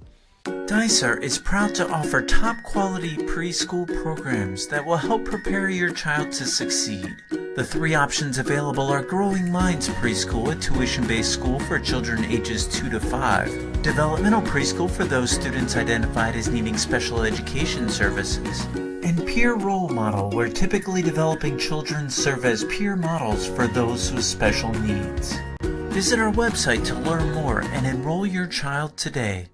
Dysart is proud to offer top-quality preschool programs that will help prepare your child to succeed. The 3 options available are Growing Minds Preschool, a tuition-based school for children ages 2 to 5, Developmental Preschool for those students identified as needing special education services, and Peer Role Model, where typically developing children serve as peer models for those with special needs. Visit our website to learn more and enroll your child today.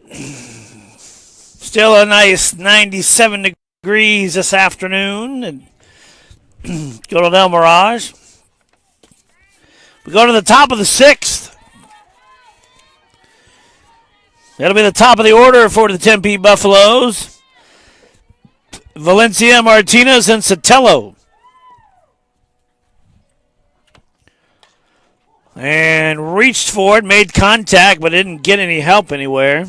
Still a nice 97 degrees this afternoon. And go to Del Mirage. We go to the top of the 6th. That'll be the top of the order for the Tempe Buffaloes. Valencia, Martinez, and Sotelo. And reached for it, made contact, but didn't get any help anywhere.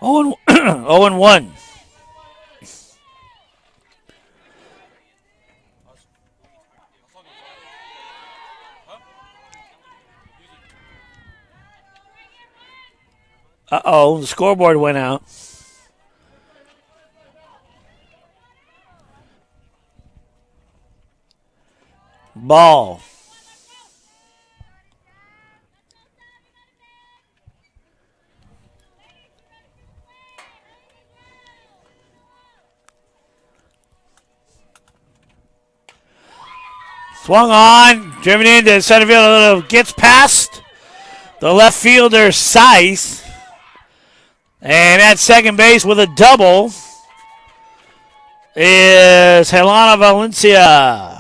Oh and 1. Uh-oh, the scoreboard went out. Ball. Swung on, driven into center field, gets past the left fielder, Seiss. And at second base with a double is Helena Valencia.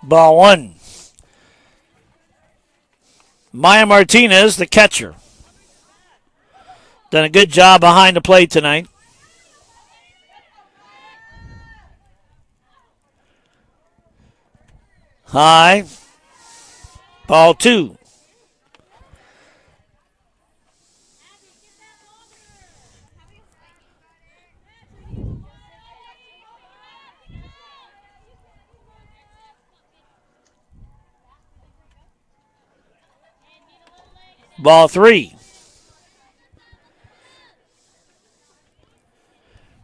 Ball 1. Maya Martinez, the catcher. Done a good job behind the plate tonight. High. Ball 2. Ball 3.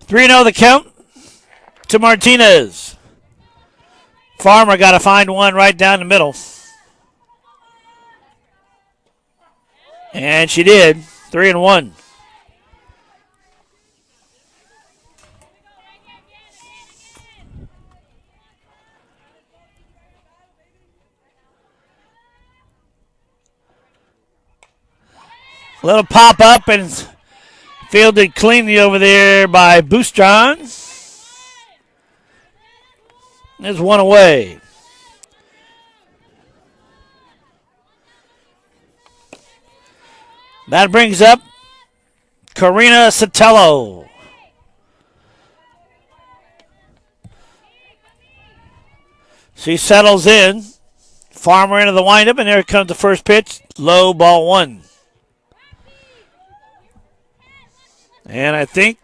3-0 the count to Martinez. Farmer got to find one right down the middle. And she did. 3-1. Little pop up and fielded cleanly over there by Boostron. There's one away. That brings up Karina Sotelo. She settles in. Farmer into the windup, and there comes the first pitch. Low, ball 1. And I think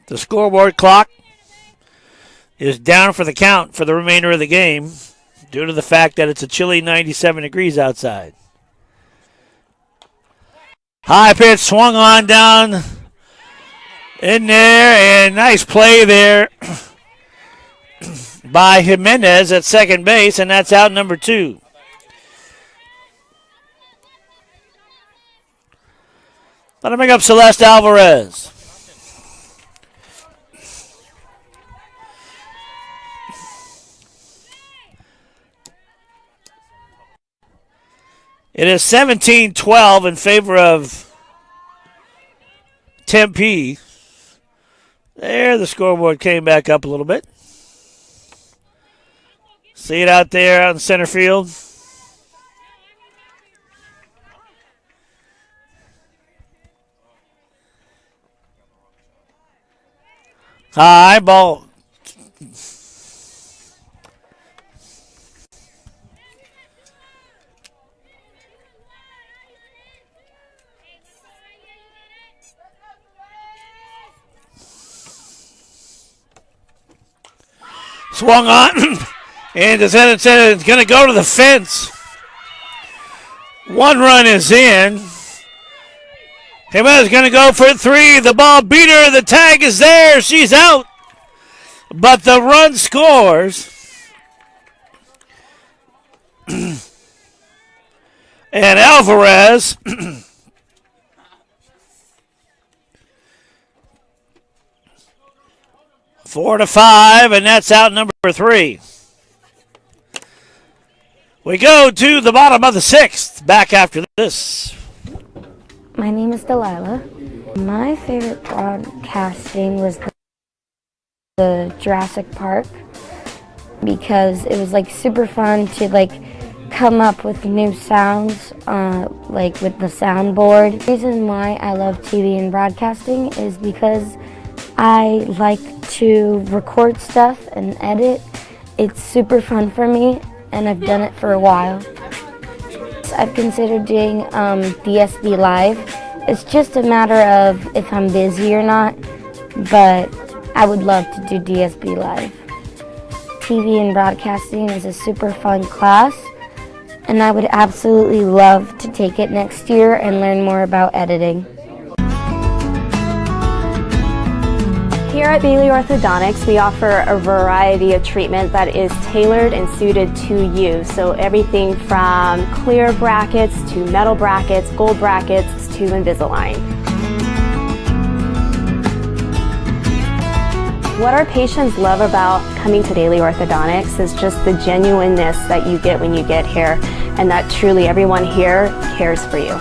the scoreboard clock is down for the count for the remainder of the game due to the fact that it's a chilly 97 degrees outside. High pitch swung on down in there, and nice play there by Jimenez at second base, and that's out number 2. Let him bring up Celeste Alvarez. It is 17-12 in favor of Tempe. There, the scoreboard came back up a little bit. See it out there on center field. High ball. Swung on, and it's going to go to the fence. One run is in. Jimenez going to go for 3. The ball beat her. The tag is there. She's out. But the run scores. And Alvarez 4-5, and that's out number 3. We go to the bottom of the 6th. Back after this. My name is Delilah. My favorite broadcasting was the Jurassic Park because it was like super fun to like come up with new sounds like with the soundboard. The reason why I love TV and broadcasting is because I like to record stuff and edit. It's super fun for me and I've done it for a while. I've considered doing DSB Live. It's just a matter of if I'm busy or not, but I would love to do DSB Live. TV and broadcasting is a super fun class, and I would absolutely love to take it next year and learn more about editing. Here at Bailey Orthodontics, we offer a variety of treatment that is tailored and suited to you. So everything from clear brackets to metal brackets, gold brackets to Invisalign. What our patients love about coming to Bailey Orthodontics is just the genuineness that you get when you get here, and that truly everyone here cares for you.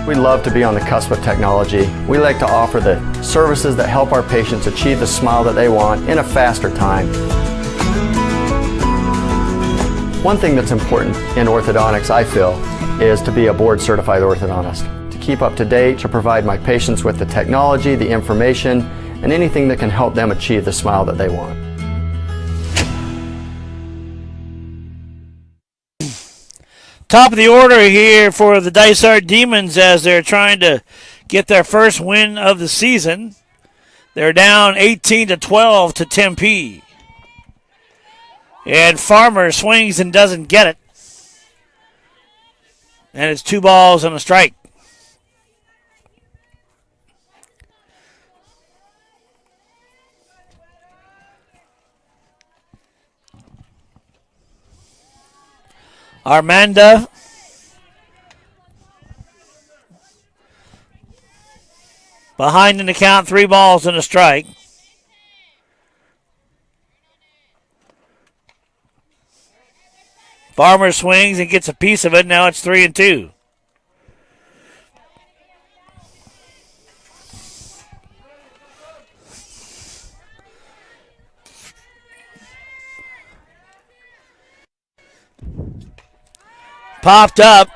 We love to be on the cusp of technology. We like to offer the services that help our patients achieve the smile that they want in a faster time. One thing that's important in orthodontics, I feel, is to be a board-certified orthodontist. To keep up to date, to provide my patients with the technology, the information, and anything that can help them achieve the smile that they want. Top of the order here for the Dysart Demons as they're trying to get their first win of the season. They're down 18-12 to Tempe. And Farmer swings and doesn't get it. And it's 2 balls and a strike. Armanda behind in the count, 3 balls and a strike. Farmer swings and gets a piece of it. Now it's 3-2. Popped up.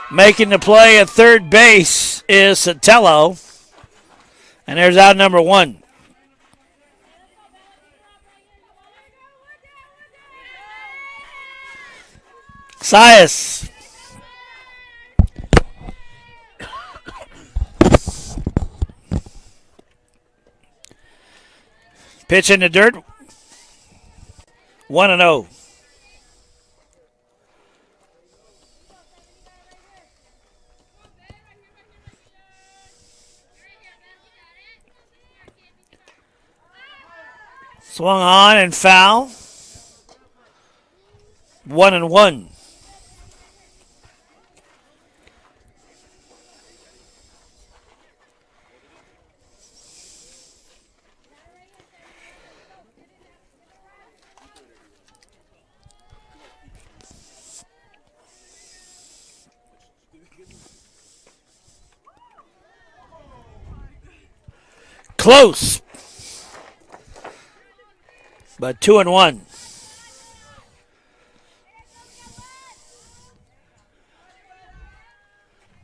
Making the play at third base is Sotelo. And there's out number 1. Sias. Pitch in the dirt. 1-0. Swung on and foul. 1-1. Close. But 2-1.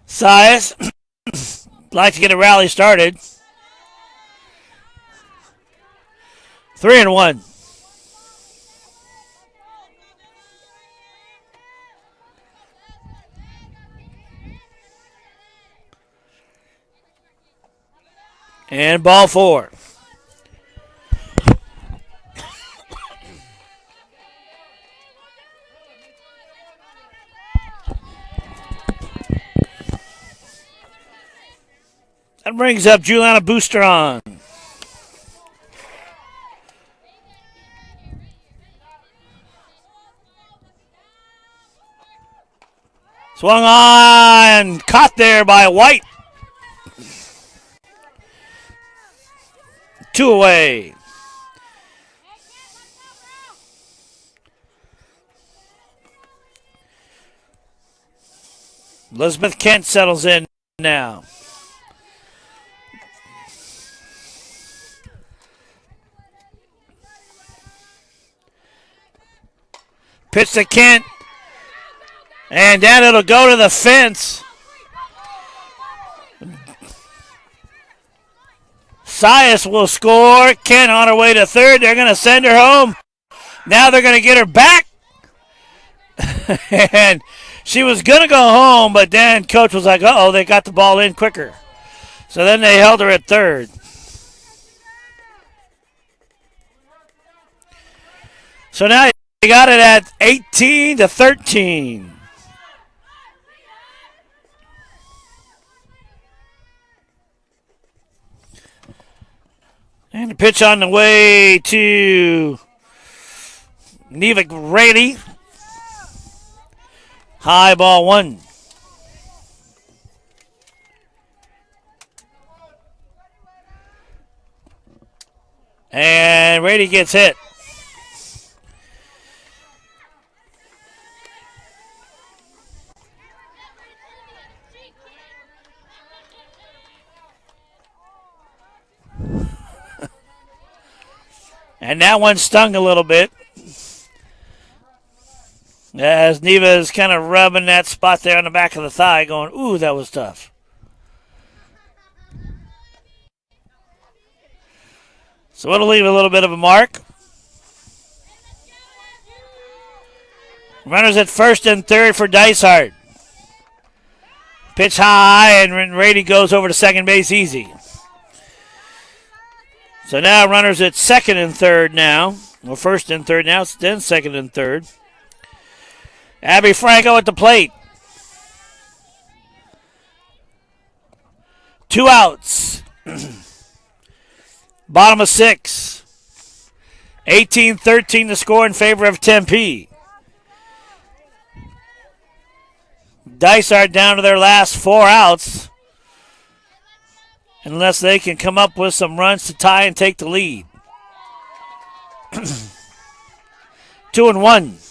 Sias like to get a rally started. 3-1. And ball 4. That brings up Juliana Boosteron. Swung on, caught there by White. 2 away. Elizabeth Kent settles in now. Pitch to Kent. And then it'll go to the fence. Sias will score. Kent on her way to third. They're going to send her home. Now they're going to get her back. And she was going to go home, but then coach was like, uh-oh, they got the ball in quicker. So then they held her at third. So now you got it at 18-13. And the pitch on the way to Neva Grady. High ball 1. And Rady gets hit. And that one stung a little bit. As Neva is kind of rubbing that spot there on the back of the thigh, going, ooh, that was tough. So it'll leave a little bit of a mark. Runners at first and third for Dysart. Pitch high, and Rady goes over to second base easy. So now runners at second and third now. Well, first and third now, then second and third. Abby Franco at the plate. 2 outs. Bottom of 6. 18-13 to score in favor of Tempe. Dysart down to their last 4 outs. Unless they can come up with some runs to tie and take the lead. 2-1.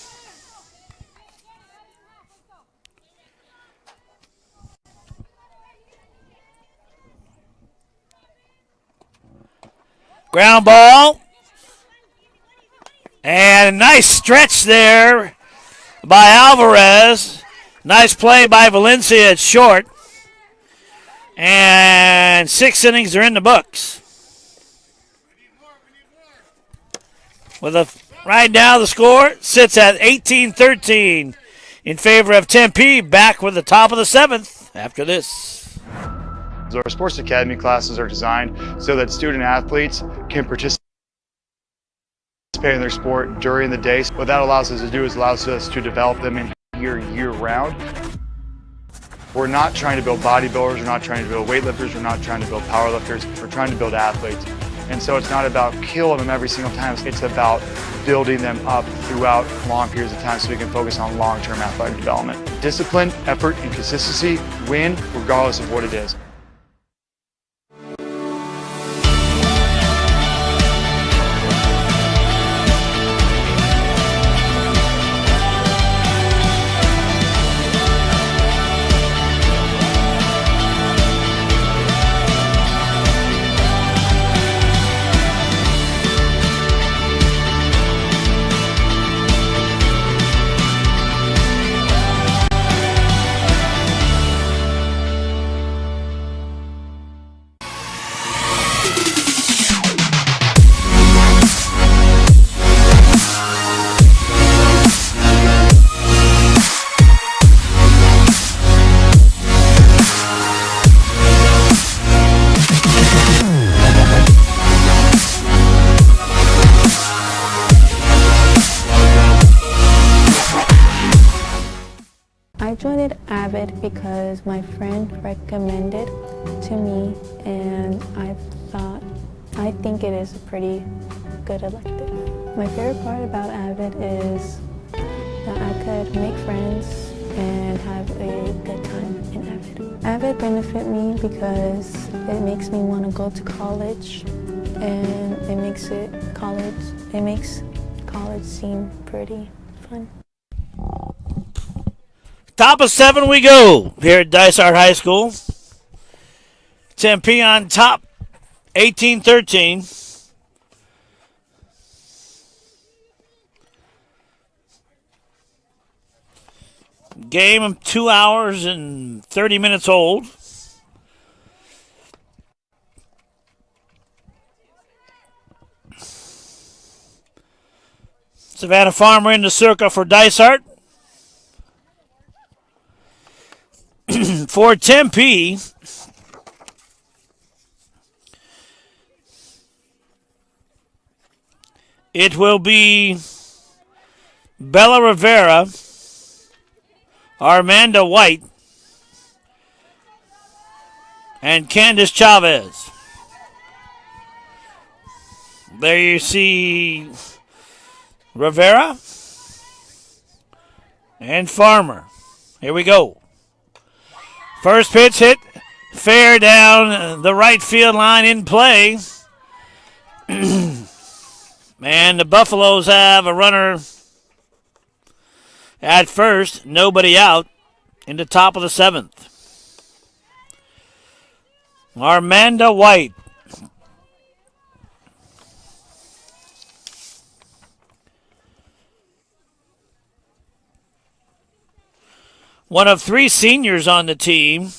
Ground ball. And a nice stretch there by Alvarez. Nice play by Valencia at short. And 6 innings are in the books. Right now the score sits at 18-13 in favor of Tempe. Back with the top of the 7th after this. Our sports academy classes are designed so that student athletes can participate in their sport during the day. What that allows us to do is allows us to develop them in year round. We're not trying to build bodybuilders, we're not trying to build weightlifters, we're not trying to build powerlifters, we're trying to build athletes. And so it's not about killing them every single time, it's about building them up throughout long periods of time so we can focus on long-term athletic development. Discipline, effort, and consistency win regardless of what it is. because my friend recommended to me, and I think it is a pretty good elective. My favorite part about Avid is that I could make friends and have a good time in Avid. Avid benefit me because it makes me want to go to college, and it makes college seem pretty fun. Top of 7 we go here at Dysart High School. Tempe on top, 18-13. Game 2 hours and 30 minutes old. Savannah Farmer in the circle for Dysart. For Tempe, it will be Bella Rivera, Armanda White, and Candace Chavez. There you see Rivera and Farmer. Here we go. First pitch hit fair down the right field line in play. And the Buffaloes have a runner at first, nobody out in the top of the 7th. Armanda White. One of 3 seniors on the team.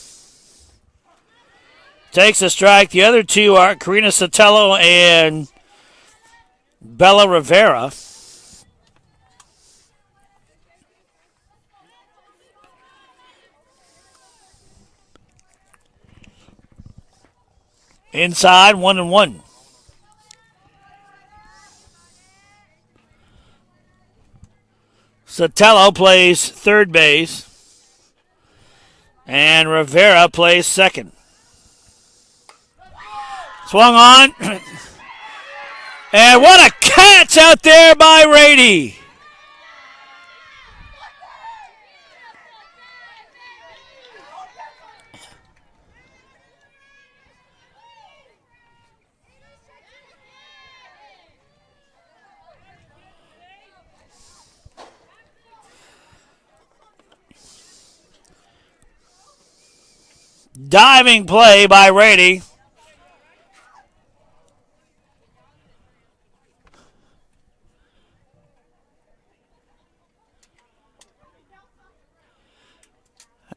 Takes a strike. The other 2 are Karina Sotelo and Bella Rivera. Inside, 1-1. Sotelo plays third base. And Rivera plays second. Swung on. And what a catch out there by Rady. Diving play by Rady.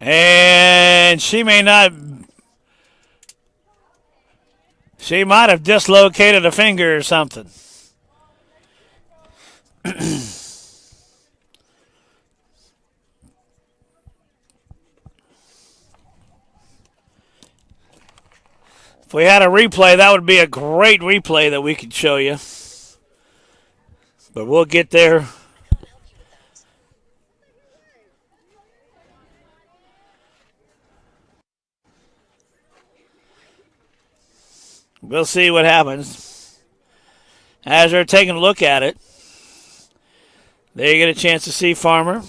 And she might have dislocated a finger or something. If we had a replay, that would be a great replay that we could show you. But we'll get there. We'll see what happens. As they're taking a look at it, there you get a chance to see Farmer.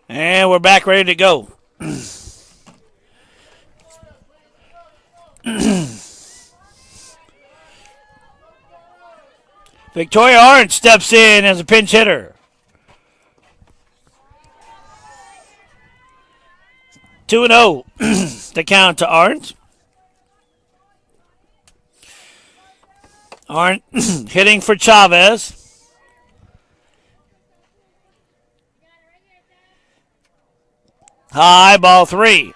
And we're back ready to go. Victoria Orange steps in as a pinch hitter. 2-0 the count to Orange. Aren't hitting for Chavez. High, ball 3.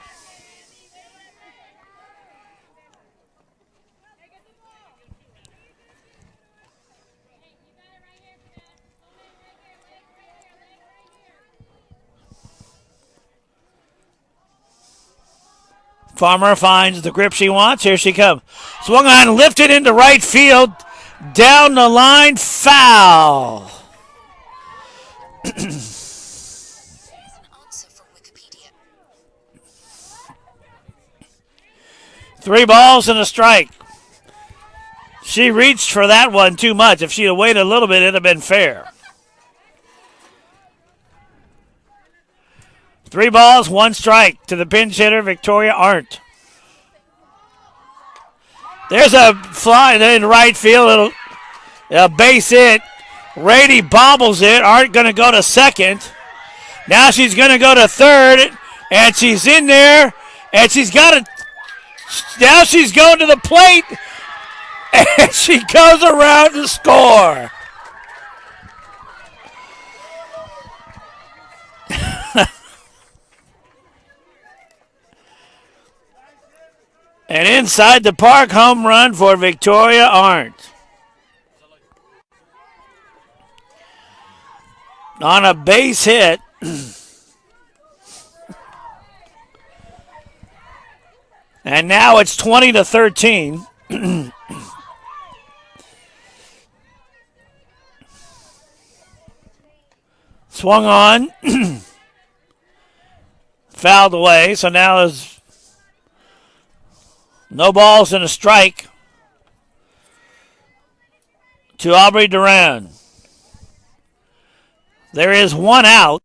Farmer finds the grip she wants. Here she comes. Swung on, lifted into right field. Down the line, foul. Three balls and a strike. She reached for that one too much. If she'd have waited a little bit, it'd have been fair. 3 balls, 1 strike to the pinch hitter, Victoria Arndt. There's a fly in right field. A base hit. Rady bobbles it. Arndt going to go to second. Now she's going to go to third. And she's in there. And she's got it. Now she's going to the plate. And she goes around to score. An inside the park home run for Victoria Arndt. On a base hit. And now it's 20-13. Swung on. Fouled away. So now there's no balls and a strike to Aubrey Duran. There is 1 out.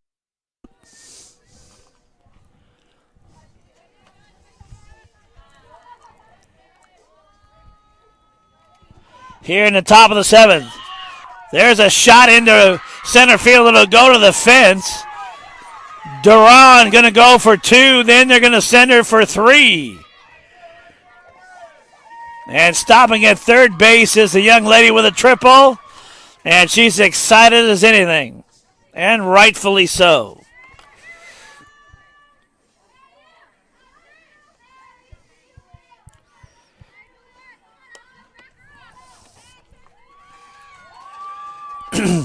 Here in the top of the 7th. There's a shot into center field. It'll go to the fence. Duran going to go for 2. Then they're going to send her for 3. And stopping at third base is the young lady with a triple. And she's excited as anything. And rightfully so.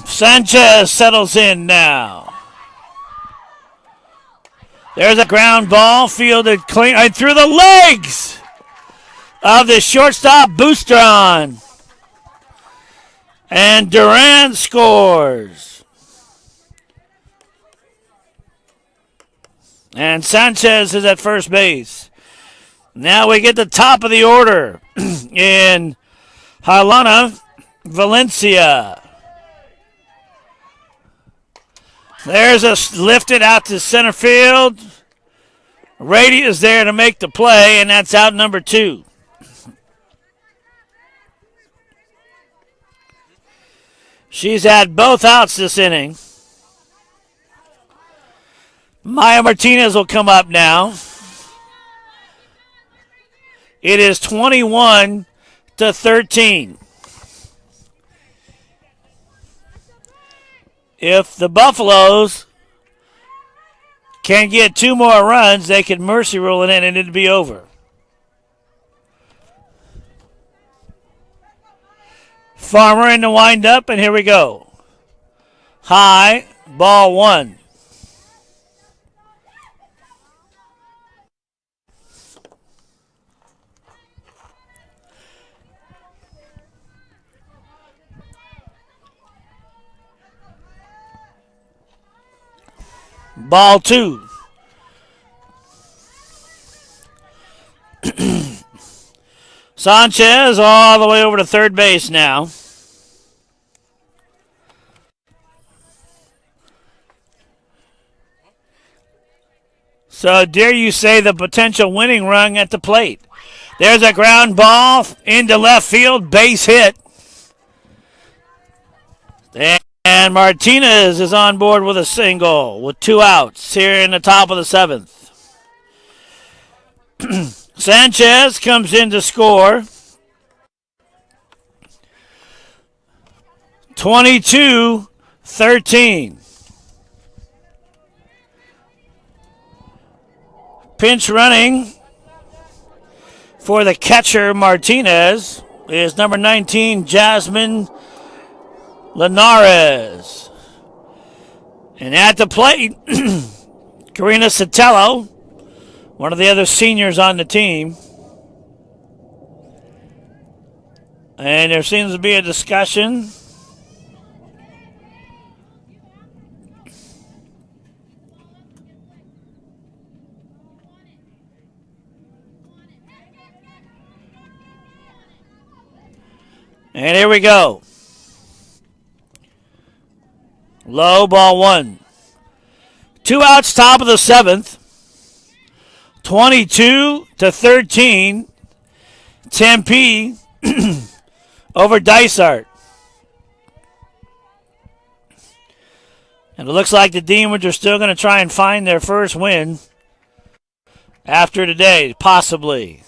Sanchez settles in now. There's a ground ball fielded clean and through the legs of the shortstop Boostron. And Duran scores. And Sanchez is at first base. Now we get the top of the order in Harlana Valencia. There's a lifted out to center field. Rady is there to make the play, and that's out number 2. She's had both outs this inning. Maya Martinez will come up now. It is 21-13. If the Buffaloes can get 2 more runs, they could mercy rule it in and it'd be over. Farmer in the windup, and here we go. High, ball 1. Ball 2. Sanchez all the way over to third base now. So dare you say the potential winning run at the plate. There's a ground ball into left field, base hit. And Martinez is on board with a single with 2 outs here in the top of the 7th. Sanchez comes in to score. 22-13. Pinch running for the catcher, Martinez, is number 19, Jasmine Linares. And at the plate, Karina Sotelo, one of the other seniors on the team. And there seems to be a discussion. And here we go. Low, ball one. 2 outs, top of the 7th. 22-13. Tempe over Dysart. And it looks like the Demons are still going to try and find their first win after today, possibly.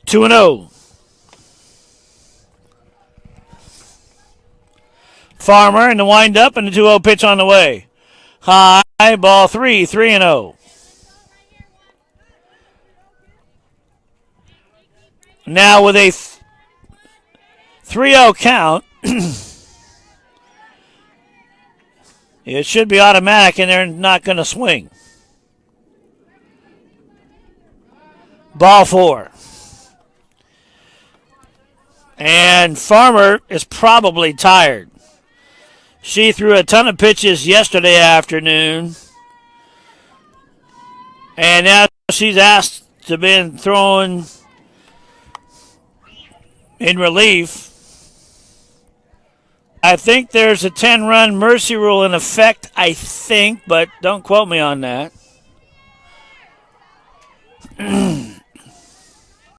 Two and 0. Farmer in the windup and the 2-0 pitch on the way. High, ball 3, 3-0. Now with a 3-0 count, it should be automatic and they're not going to swing. Ball 4. And Farmer is probably tired. She threw a ton of pitches yesterday afternoon. And now she's asked to be thrown in relief. I think there's a 10-run mercy rule in effect, I think, but don't quote me on that.